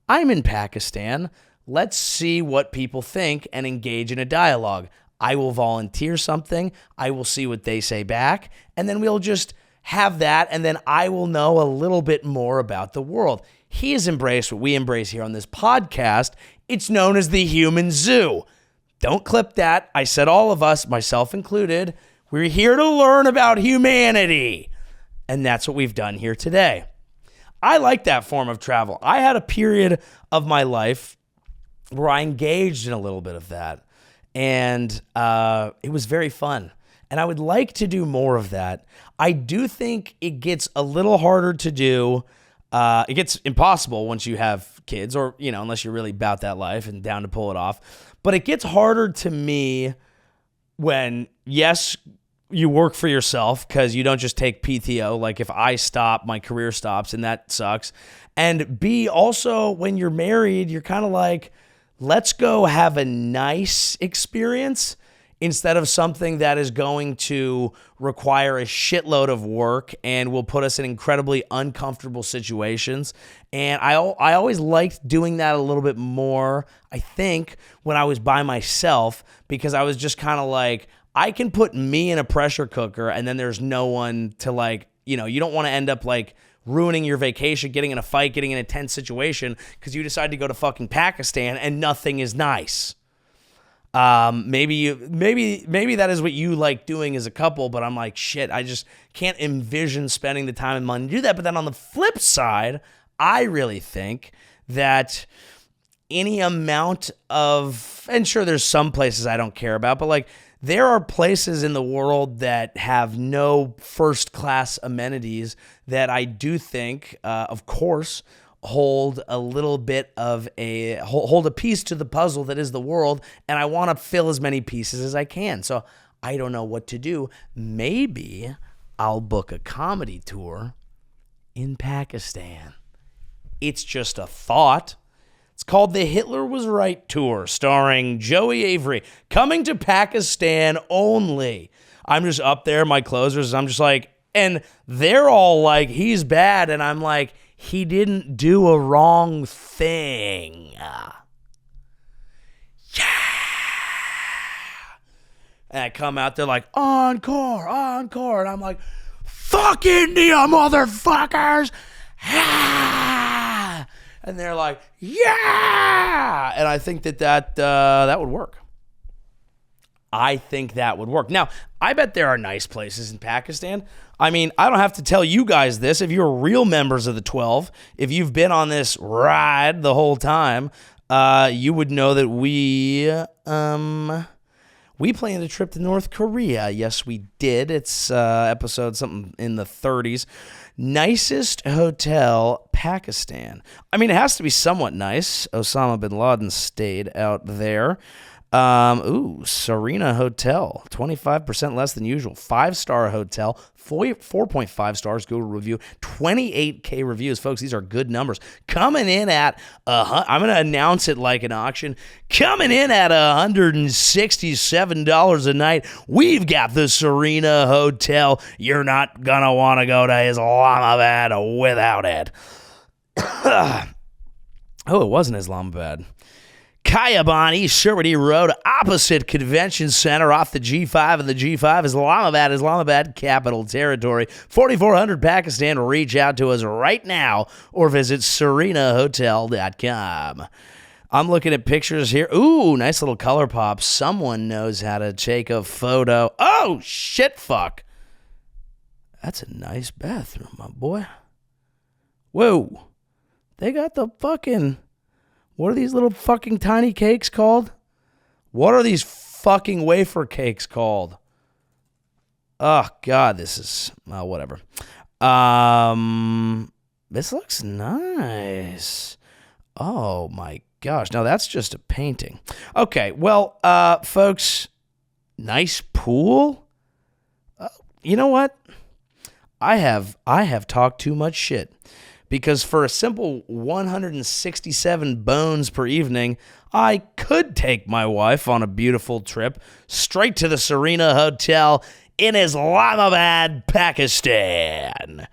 I'm in Pakistan. Let's see what people think and engage in a dialogue. I will volunteer something. I will see what they say back. And then we'll just have that. And then I will know a little bit more about the world. He has embraced what we embrace here on this podcast. It's known as the human zoo. Don't clip that. I said all of us, myself included, we're here to learn about humanity. And that's what we've done here today. I like that form of travel. I had a period of my life where I engaged in a little bit of that. And it was very fun. And I would like to do more of that. I do think it gets a little harder to do. It gets impossible once you have kids or, unless you're really about that life and down to pull it off. But it gets harder to me when, yes, you work for yourself because you don't just take PTO. Like if I stop, my career stops and that sucks. And B, also when you're married, you're kind of like, let's go have a nice experience instead of something that is going to require a shitload of work and will put us in incredibly uncomfortable situations. And I always liked doing that a little bit more, I think, when I was by myself, because I was just kind of like, I can put me in a pressure cooker and then there's no one to you don't want to end up ruining your vacation, getting in a fight, getting in a tense situation because you decide to go to fucking Pakistan and nothing is nice. Maybe that is what you like doing as a couple, but I'm like, shit, I just can't envision spending the time and money to do that. But then on the flip side, I really think that any amount of, and sure, there's some places I don't care about, but there are places in the world that have no first-class amenities that I do think, of course, hold a piece to the puzzle that is the world, and I want to fill as many pieces as I can. So I don't know what to do. Maybe I'll book a comedy tour in Pakistan. It's just a thought. It's called the Hitler Was Right Tour, starring Joey Avery, coming to Pakistan only. I'm just up there, my closers, I'm just like, and they're all like, he's bad, and I'm like, he didn't do a wrong thing. Yeah. And I come out there like, encore, encore, and I'm like, fuck India, motherfuckers! Ah! And they're like, yeah! And I think that would work. I think that would work. Now, I bet there are nice places in Pakistan. I mean, I don't have to tell you guys this. If you're real members of the 12, if you've been on this ride the whole time, you would know that we planned a trip to North Korea. Yes, we did. It's episode something in the 30s. Nicest hotel, Pakistan. I mean, it has to be somewhat nice. Osama bin Laden stayed out there. Serena Hotel, 25% less than usual. 5-star hotel, 4.5 stars, Google review, 28K reviews. Folks, these are good numbers. Coming in at, I'm going to announce it like an auction, coming in at $167 a night. We've got the Serena Hotel. You're not going to want to go to Islamabad without it. Oh, it wasn't Islamabad. Kayaban, East Surrey Road, opposite Convention Center off the G5 and the G5, Islamabad, Capital Territory, 4400 Pakistan. Reach out to us right now or visit serenahotel.com. I'm looking at pictures here. Ooh, nice little color pop. Someone knows how to take a photo. Oh, shit, fuck. That's a nice bathroom, my boy. Whoa. They got the fucking... What are these little fucking tiny cakes called? What are these fucking wafer cakes called? Oh God, this is whatever. This looks nice. Oh my gosh. Now that's just a painting. Okay, well, folks, nice pool. You know what? I have talked too much shit, because for a simple 167 bones per evening, I could take my wife on a beautiful trip straight to the Serena Hotel in Islamabad, Pakistan,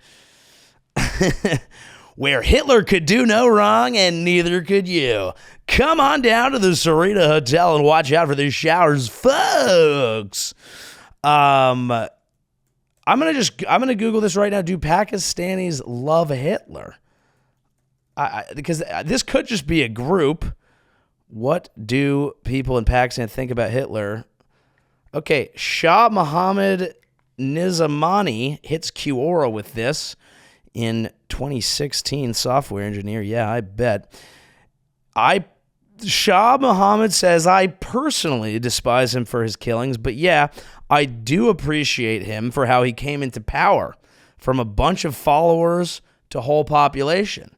where Hitler could do no wrong and neither could you. Come on down to the Serena Hotel and watch out for the showers, folks. I'm gonna Google this right now. Do Pakistanis love Hitler? Because this could just be a group. What do people in Pakistan think about Hitler? Okay, Shah Mohammad Nizamani hits Quora with this in 2016. Software engineer, yeah, I bet. Shah Mohammad says, I personally despise him for his killings, but yeah, I do appreciate him for how he came into power from a bunch of followers to whole population.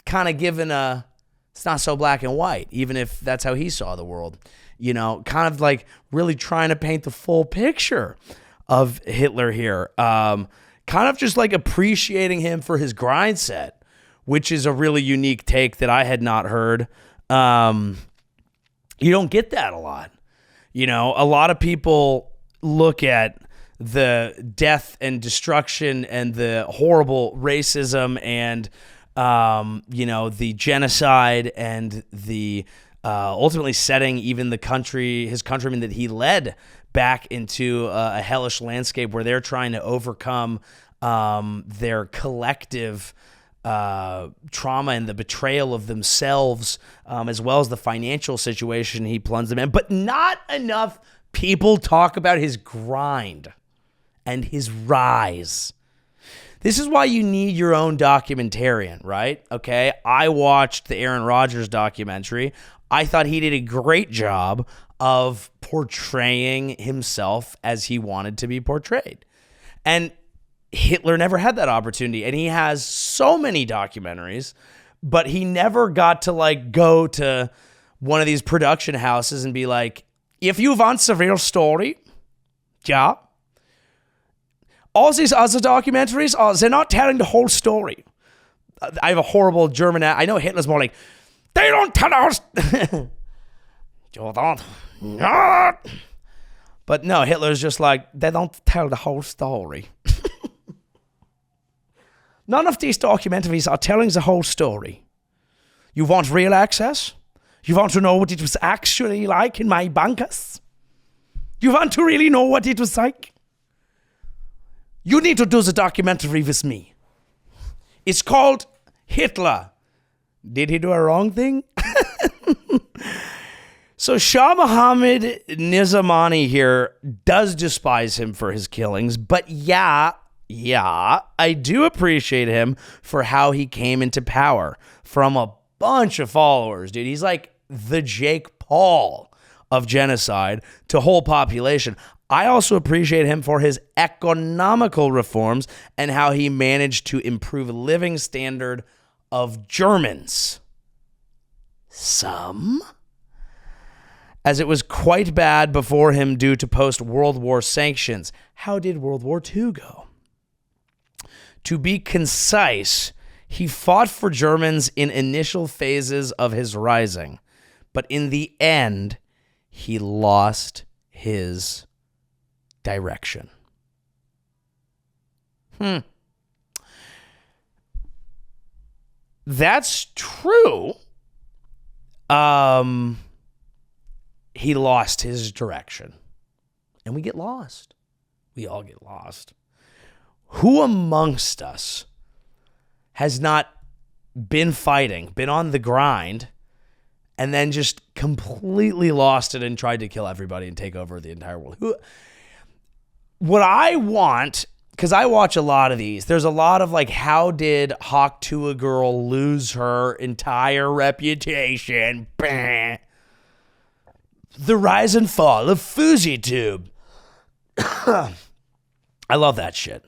Kind of given it's not so black and white, even if that's how he saw the world. You know, kind of like really trying to paint the full picture of Hitler here. Kind of just like appreciating him for his grind set, which is a really unique take that I had not heard. You don't get that a lot. You know, a lot of people look at the death and destruction and the horrible racism and, the genocide and the ultimately setting even his countrymen that he led back into a hellish landscape where they're trying to overcome their collective trauma and the betrayal of themselves, as well as the financial situation he plunged them in. But not enough people talk about his grind and his rise. This is why you need your own documentarian, right? Okay, I watched the Aaron Rodgers documentary. I thought he did a great job of portraying himself as he wanted to be portrayed. And Hitler never had that opportunity, and he has so many documentaries, but he never got to like go to one of these production houses and be like, if you want a real story, yeah. All these other documentaries, they're not telling the whole story. I have a horrible German accent. I know Hitler's more like, they don't tell us. You don't not. But no, Hitler's just like, they don't tell the whole story. None of these documentaries are telling the whole story. You want real access? You want to know what it was actually like in my bunkers? You want to really know what it was like? You need to do the documentary with me. It's called Hitler. Did he do a wrong thing? So Shah Mohammad Nizamani here does despise him for his killings, but yeah, I do appreciate him for how he came into power from a bunch of followers, dude. He's like the Jake Paul of genocide to whole population. I also appreciate him for his economical reforms and how he managed to improve living standard of Germans. Some, as it was quite bad before him due to post-World War sanctions. How did World War II go? To be concise, he fought for Germans in initial phases of his rising, but in the end, he lost his direction. That's true. He lost his direction. And we get lost. We all get lost. Who amongst us has not been fighting, been on the grind, and then just completely lost it and tried to kill everybody and take over the entire world? What I want, because I watch a lot of these, there's a lot of like, how did Hawk Tuah Girl lose her entire reputation? Bah. The rise and fall of FouseyTube. I love that shit.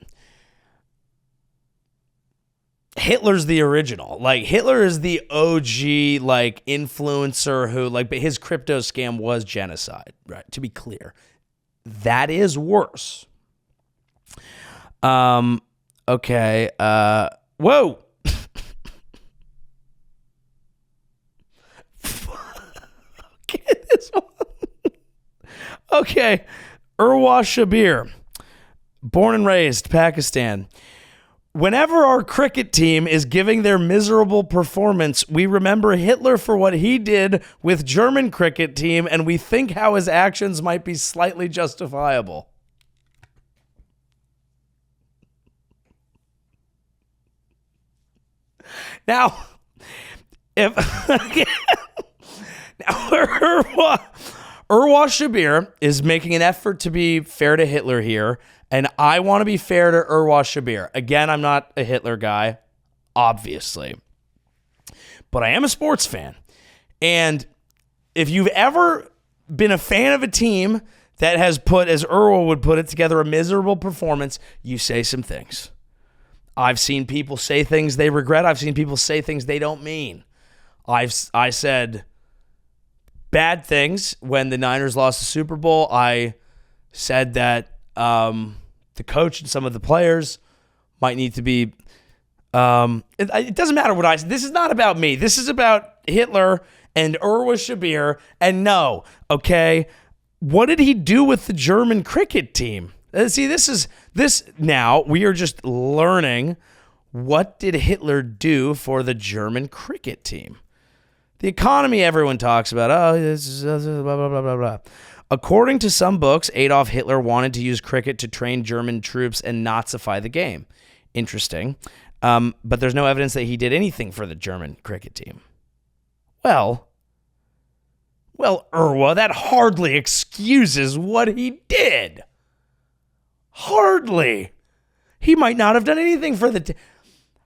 Hitler's the original. Like, Hitler is the OG, like, influencer who, like, but his crypto scam was genocide, right? To be clear. That is worse. Okay. Whoa. Okay, this one. Okay. Urwa Shabir, born and raised Pakistan. Whenever our cricket team is giving their miserable performance, we remember Hitler for what he did with German cricket team, and we think how his actions might be slightly justifiable. Now, if Urwa Shabir is making an effort to be fair to Hitler here, and I want to be fair to Urwa Shabir. Again, I'm not a Hitler guy, obviously, but I am a sports fan. And if you've ever been a fan of a team that has put, as Urwa would put it, together a miserable performance, you say some things. I've seen people say things they regret. I've seen people say things they don't mean. I said bad things when the Niners lost the Super Bowl. I said that the coach and some of the players might need to be. It doesn't matter what I say. This is not about me. This is about Hitler and Urwa Shabir. And no, okay, what did he do with the German cricket team? See, this now we are just learning, what did Hitler do for the German cricket team? The economy everyone talks about. Oh, this is blah, blah, blah, blah, blah. According to some books, Adolf Hitler wanted to use cricket to train German troops and Nazify the game. Interesting. But there's no evidence that he did anything for the German cricket team. Well, Urwa, that hardly excuses what he did. Hardly. He might not have done anything for the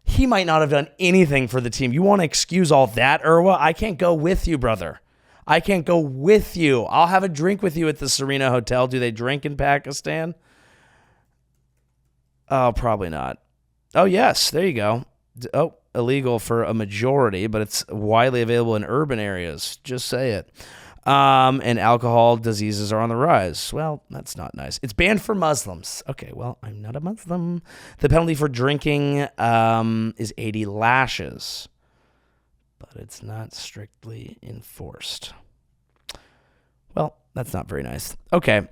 He might not have done anything for the team. You want to excuse all that, Urwa? I can't go with you, brother. I can't go with you. I'll have a drink with you at the Serena Hotel. Do they drink in Pakistan? Oh, probably not. Oh, yes. There you go. Oh, illegal for a majority, but it's widely available in urban areas. Just say it. And alcohol diseases are on the rise. Well, that's not nice. It's banned for Muslims. Okay, well, I'm not a Muslim. The penalty for drinking is 80 lashes, but it's not strictly enforced. Well, that's not very nice. Okay.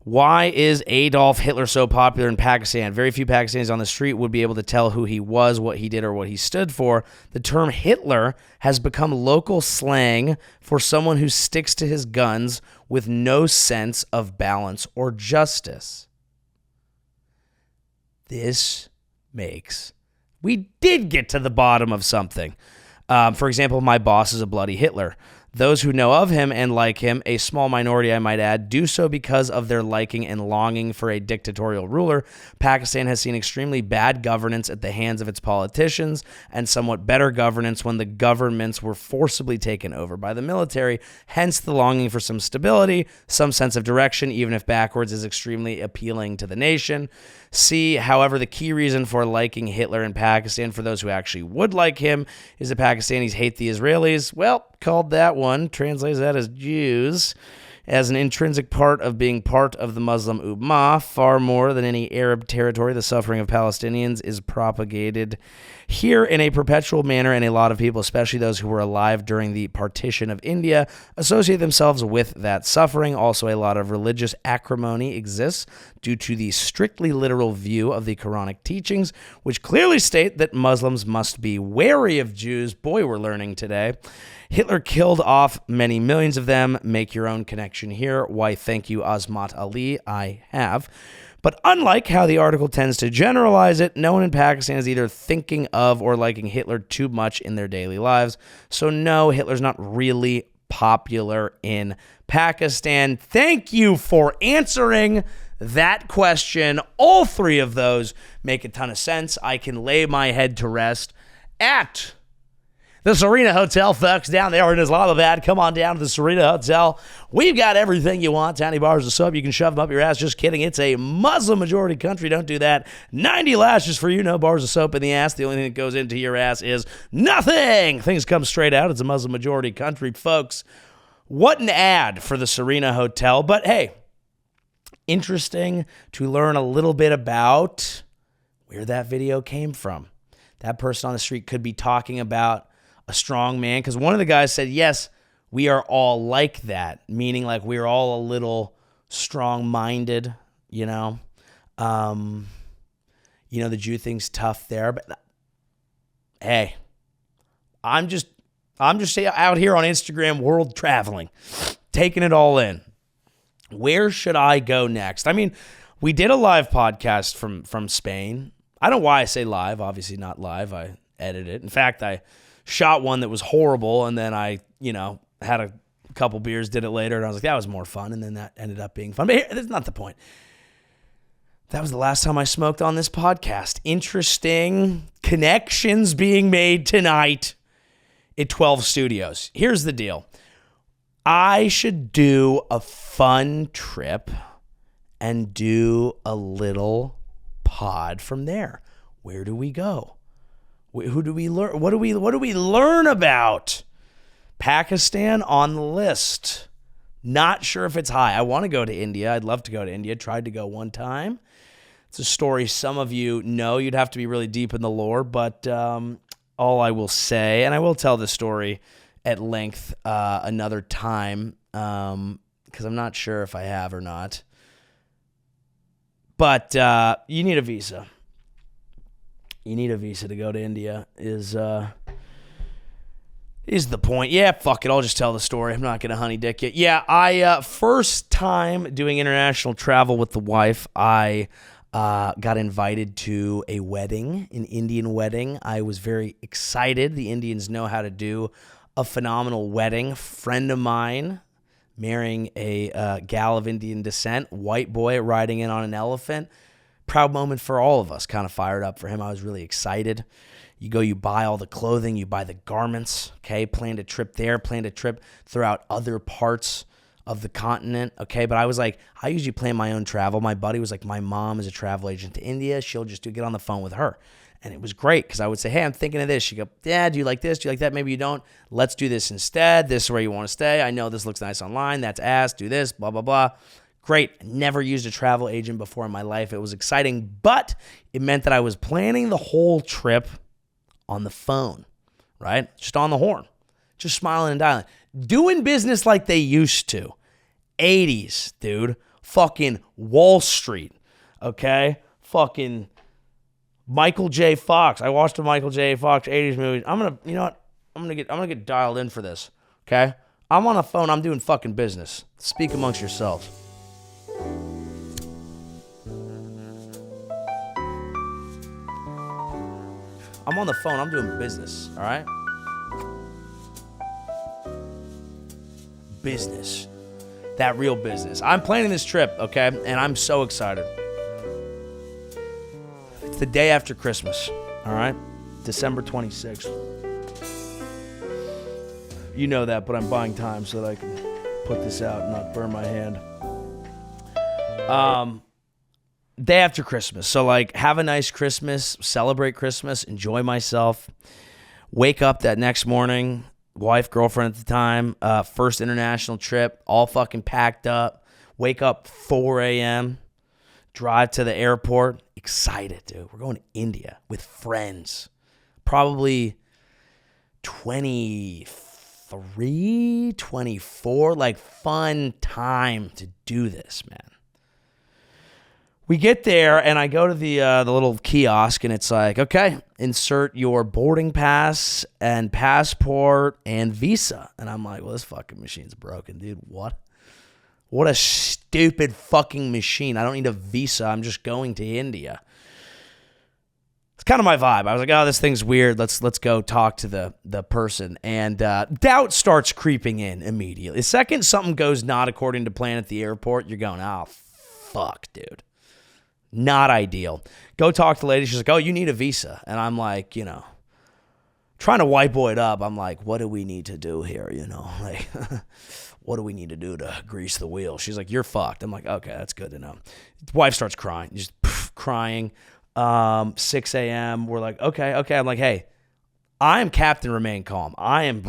Why is Adolf Hitler so popular in Pakistan? Very few Pakistanis on the street would be able to tell who he was, what he did, or what he stood for. The term Hitler has become local slang for someone who sticks to his guns with no sense of balance or justice. This makes... We did get to the bottom of something. For example, my boss is a bloody Hitler. Those who know of him and like him, a small minority I might add, do so because of their liking and longing for a dictatorial ruler. Pakistan has seen extremely bad governance at the hands of its politicians and somewhat better governance when the governments were forcibly taken over by the military. Hence, the longing for some stability, some sense of direction, even if backwards, is extremely appealing to the nation. See, however, the key reason for liking Hitler in Pakistan, for those who actually would like him, is that Pakistanis hate the Israelis. Well, called that one, translates that as Jews, as an intrinsic part of being part of the Muslim Ummah. Far more than any Arab territory, the suffering of Palestinians is propagated here in a perpetual manner, and a lot of people, especially those who were alive during the partition of India, associate themselves with that suffering. Also, a lot of religious acrimony exists due to the strictly literal view of the Quranic teachings, which clearly state that Muslims must be wary of Jews. Boy, we're learning today. Hitler killed off many millions of them. Make your own connection here. Why, thank you, Azmat Ali. I have. But unlike how the article tends to generalize it, no one in Pakistan is either thinking of or liking Hitler too much in their daily lives. So no, Hitler's not really popular in Pakistan. Thank you for answering that question. All three of those make a ton of sense. I can lay my head to rest at The Serena Hotel, folks, down there in Islamabad. Come on down to the Serena Hotel. We've got everything you want. Tiny bars of soap. You can shove them up your ass. Just kidding. It's a Muslim-majority country. Don't do that. 90 lashes for you. No bars of soap in the ass. The only thing that goes into your ass is nothing. Things come straight out. It's a Muslim-majority country, folks. What an ad for the Serena Hotel. But, hey, interesting to learn a little bit about where that video came from. That person on the street could be talking about a strong man, because one of the guys said, yes, we are all like that, meaning like we're all a little strong-minded, you know. The Jew thing's tough there, but hey, I'm just out here on Instagram world traveling, taking it all in. Where should I go next? I mean, we did a live podcast from Spain. I don't know why I say live, obviously not live. I edited it. In fact, I shot one that was horrible, and then I, had a couple beers, did it later, and I was like, that was more fun, and then that ended up being fun. But here, that's not the point. That was the last time I smoked on this podcast. Interesting connections being made tonight at 12 Studios. Here's the deal. I should do a fun trip and do a little pod from there. Where do we go? Who do we learn? What do we learn about? Pakistan on the list. Not sure if it's high. I want to go to India. I'd love to go to India. Tried to go one time. It's a story some of you know. You'd have to be really deep in the lore, but all I will say, and I will tell the story at length another time, because I'm not sure if I have or not. But you need a visa. You need a visa to go to India is the point. Yeah, fuck it. I'll just tell the story. I'm not going to honey dick it. Yeah, I first time doing international travel with the wife, I got invited to a wedding, an Indian wedding. I was very excited. The Indians know how to do a phenomenal wedding. Friend of mine marrying a gal of Indian descent, white boy riding in on an elephant. Proud moment for all of us. Kind of fired up for him. I was really excited. You go, you buy all the clothing, you buy the garments, okay? Planned a trip there, planned a trip throughout other parts of the continent, okay? But I was like, I usually plan my own travel. My buddy was like, my mom is a travel agent to India. She'll just get on the phone with her. And it was great because I would say, hey, I'm thinking of this. She'd go, yeah, do you like this? Do you like that? Maybe you don't. Let's do this instead. This is where you want to stay. I know this looks nice online. That's ass. Do this, blah, blah, blah. Great. Never used a travel agent before in my life. It was exciting, but it meant that I was planning the whole trip on the phone, right? Just on the horn, just smiling and dialing, doing business like they used to. 80s, dude. Fucking Wall Street, okay? Fucking Michael J. Fox. I watched a Michael J. Fox 80s movie. I'm gonna get dialed in for this, okay? I'm on a phone. I'm doing fucking business. Speak amongst yourselves. I'm on the phone. I'm doing business, all right? Business. That real business. I'm planning this trip, okay? And I'm so excited. It's the day after Christmas, all right? December 26th. You know that, but I'm buying time so that I can put this out and not burn my hand. Day after Christmas. So, like, have a nice Christmas, celebrate Christmas, enjoy myself. Wake up that next morning, wife, girlfriend at the time, first international trip, all fucking packed up. Wake up 4 a.m., drive to the airport. Excited, dude. We're going to India with friends. Probably 23, 24. Like, fun time to do this, man. We get there, and I go to the little kiosk, and it's like, okay, insert your boarding pass and passport and visa. And I'm like, well, this fucking machine's broken, dude. What? What a stupid fucking machine. I don't need a visa. I'm just going to India. It's kind of my vibe. I was like, oh, this thing's weird. Let's go talk to the person. And doubt starts creeping in immediately. The second something goes not according to plan at the airport, you're going, oh, fuck, dude. Not ideal. Go talk to the lady. She's like, oh, you need a visa. And I'm like, trying to white boy it up. I'm like, what do we need to do here? You know, like, what do we need to do to grease the wheel? She's like, you're fucked. I'm like, okay, that's good to know. Wife starts crying, just crying. 6 a.m. We're like, okay. I'm like, hey, I am Captain Remain Calm. I am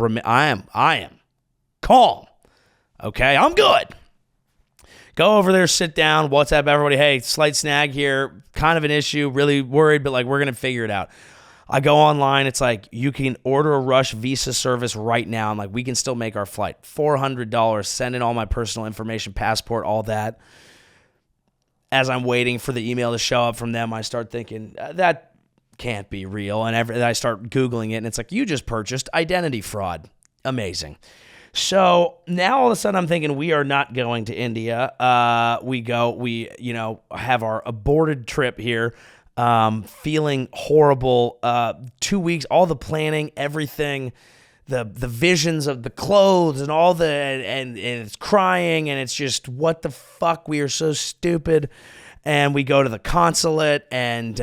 calm. Okay, I'm good. Go over there, sit down, WhatsApp everybody. Hey, slight snag here, kind of an issue, really worried, but like we're going to figure it out. I go online. It's like, you can order a rush visa service right now. I'm like, we can still make our flight. $400, send in all my personal information, passport, all that. As I'm waiting for the email to show up from them, I start thinking, that can't be real. And I start Googling it, and it's like, you just purchased identity fraud. Amazing. So now all of a sudden I'm thinking, we are not going to India. We have our aborted trip here, feeling horrible. 2 weeks, all the planning, everything, the visions of the clothes and all and it's crying, and it's just, what the fuck? We are so stupid. And we go to the consulate and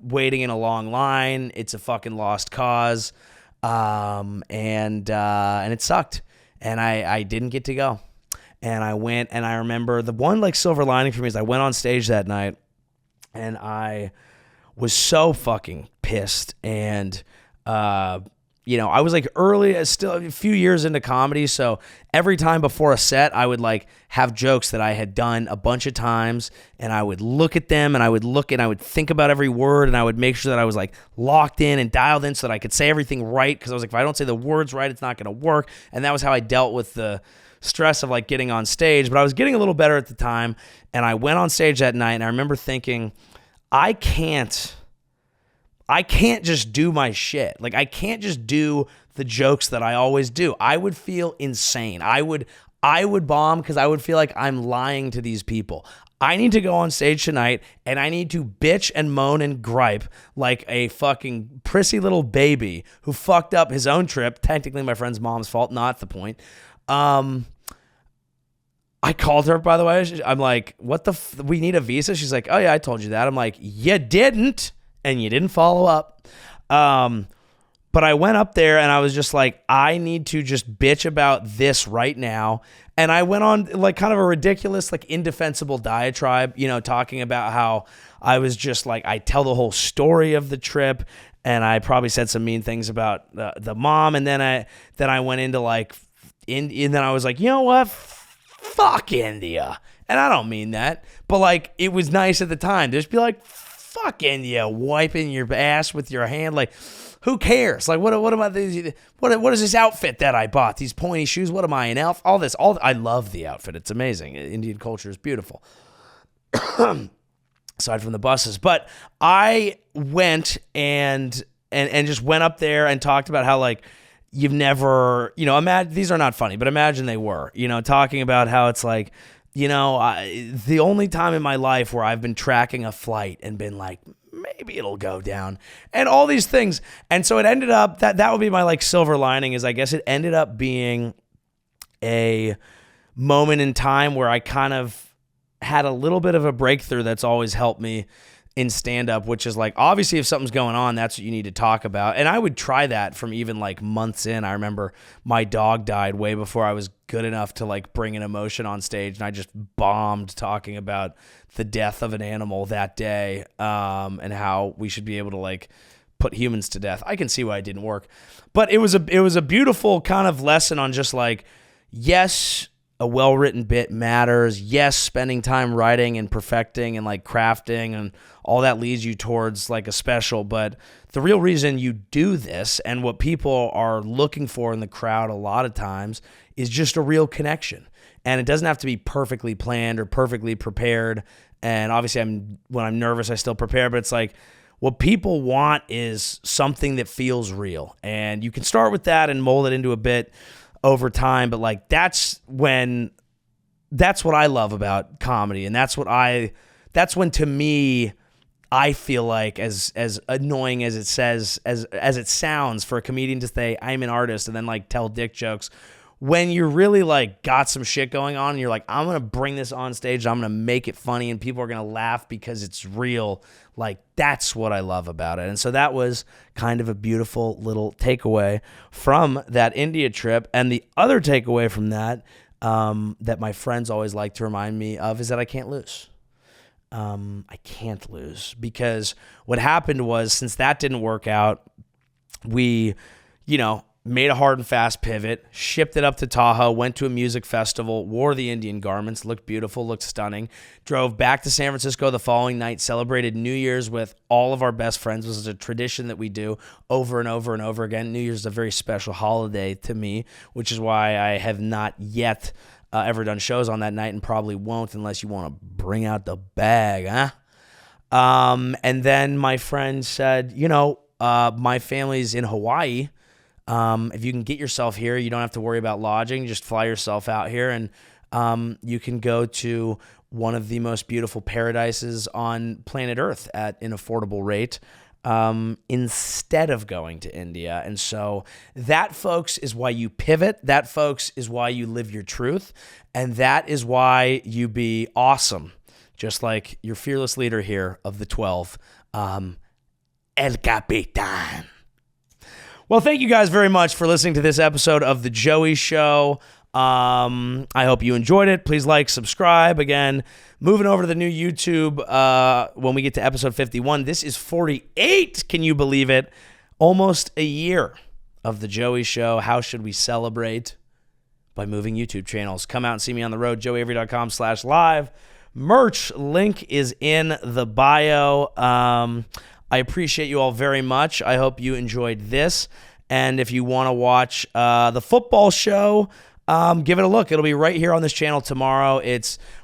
waiting in a long line. It's a fucking lost cause. And it sucked. And I didn't get to go. And I went, and I remember the one like silver lining for me is I went on stage that night, and I was so fucking pissed. And, I was like still a few years into comedy. So every time before a set, I would like have jokes that I had done a bunch of times, and I would look at them, and I would think about every word, and I would make sure that I was like locked in and dialed in so that I could say everything right. Cause I was like, if I don't say the words right, it's not going to work. And that was how I dealt with the stress of like getting on stage, but I was getting a little better at the time. And I went on stage that night, and I remember thinking, I can't just do my shit. Like, I can't just do the jokes that I always do. I would feel insane. I would bomb because I would feel like I'm lying to these people. I need to go on stage tonight, and I need to bitch and moan and gripe like a fucking prissy little baby who fucked up his own trip. Technically my friend's mom's fault, not the point. I called her, by the way. I'm like, we need a visa? She's like, oh yeah, I told you that. I'm like, you didn't. And you didn't follow up. But I went up there, and I was just like, I need to just bitch about this right now. And I went on like kind of a ridiculous, like indefensible diatribe, talking about how I was just like, I tell the whole story of the trip, and I probably said some mean things about the mom. And then I went into like, and then I was like, you know what? Fuck India. And I don't mean that, but like, it was nice at the time. Just be like, fuck India, wiping your ass with your hand. Like, who cares? Like, what am I? What is this outfit that I bought? These pointy shoes. What am I, an elf? I love the outfit. It's amazing. Indian culture is beautiful. Aside from the buses, but I went and just went up there and talked about how like you've never, imagine these are not funny, but imagine they were, talking about how it's like, the only time in my life where I've been tracking a flight and been like, maybe it'll go down, and all these things. And so it ended up that would be my like silver lining, is I guess it ended up being a moment in time where I kind of had a little bit of a breakthrough that's always helped me in stand-up, which is like, obviously if something's going on, that's what you need to talk about. And I would try that from even like months in. I remember my dog died way before I was good enough to like bring an emotion on stage, and I just bombed talking about the death of an animal that day, and how we should be able to like put humans to death. I can see why it didn't work, but it was a beautiful kind of lesson on just like, yes, a well-written bit matters. Yes, spending time writing and perfecting and like crafting and all that leads you towards like a special. But the real reason you do this, and what people are looking for in the crowd a lot of times, is just a real connection. And it doesn't have to be perfectly planned or perfectly prepared. And obviously when I'm nervous, I still prepare, but it's like, what people want is something that feels real. And you can start with that and mold it into a bit over time, but like that's what I love about comedy, and that's when to me I feel like, as annoying as it sounds for a comedian to say I'm an artist and then like tell dick jokes, when you're really like got some shit going on and you're like, I'm going to bring this on stage, I'm going to make it funny and people are going to laugh because it's real. Like, that's what I love about it. And so that was kind of a beautiful little takeaway from that India trip. And the other takeaway from that, that my friends always like to remind me of, is that I can't lose. I can't lose, because what happened was, since that didn't work out, we, made a hard and fast pivot, shipped it up to Tahoe, went to a music festival, wore the Indian garments, looked beautiful, looked stunning, drove back to San Francisco the following night, celebrated New Year's with all of our best friends. This is a tradition that we do over and over and over again. New Year's is a very special holiday to me, which is why I have not yet ever done shows on that night, and probably won't unless you want to bring out the bag, huh? And then my friend said, my family's in Hawaii. If you can get yourself here, you don't have to worry about lodging. Just fly yourself out here, and you can go to one of the most beautiful paradises on planet Earth at an affordable rate, instead of going to India. And so that, folks, is why you pivot. That, folks, is why you live your truth. And that is why you be awesome, just like your fearless leader here of the 12, El Capitan. Well, thank you guys very much for listening to this episode of The Joey Show. I hope you enjoyed it. Please like, subscribe. Again, moving over to the new YouTube when we get to episode 51. This is 48. Can you believe it? Almost a year of The Joey Show. How should we celebrate? By moving YouTube channels. Come out and see me on the road, joeyavery.com/live. Merch link is in the bio. I appreciate you all very much. I hope you enjoyed this. And if you want to watch the football show, give it a look. It'll be right here on this channel tomorrow.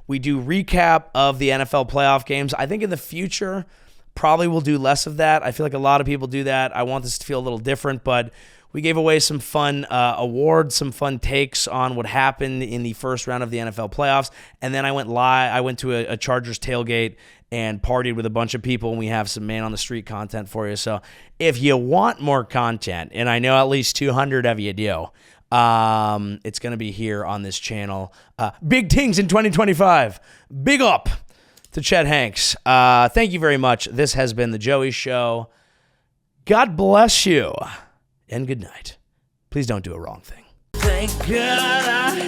We do recap of the NFL playoff games. I think in the future, probably we'll do less of that. I feel like a lot of people do that. I want this to feel a little different, but we gave away some fun awards, some fun takes on what happened in the first round of the NFL playoffs. And then I went live. I went to a Chargers tailgate and partied with a bunch of people, and we have some man on the street content for you. So if you want more content, and I know at least 200 of you do, it's going to be here on this channel. Big things in 2025. Big up to Chet Hanks. Thank you very much. This has been The Joey Show. God bless you, and good night. Please don't do a wrong thing. Thank God I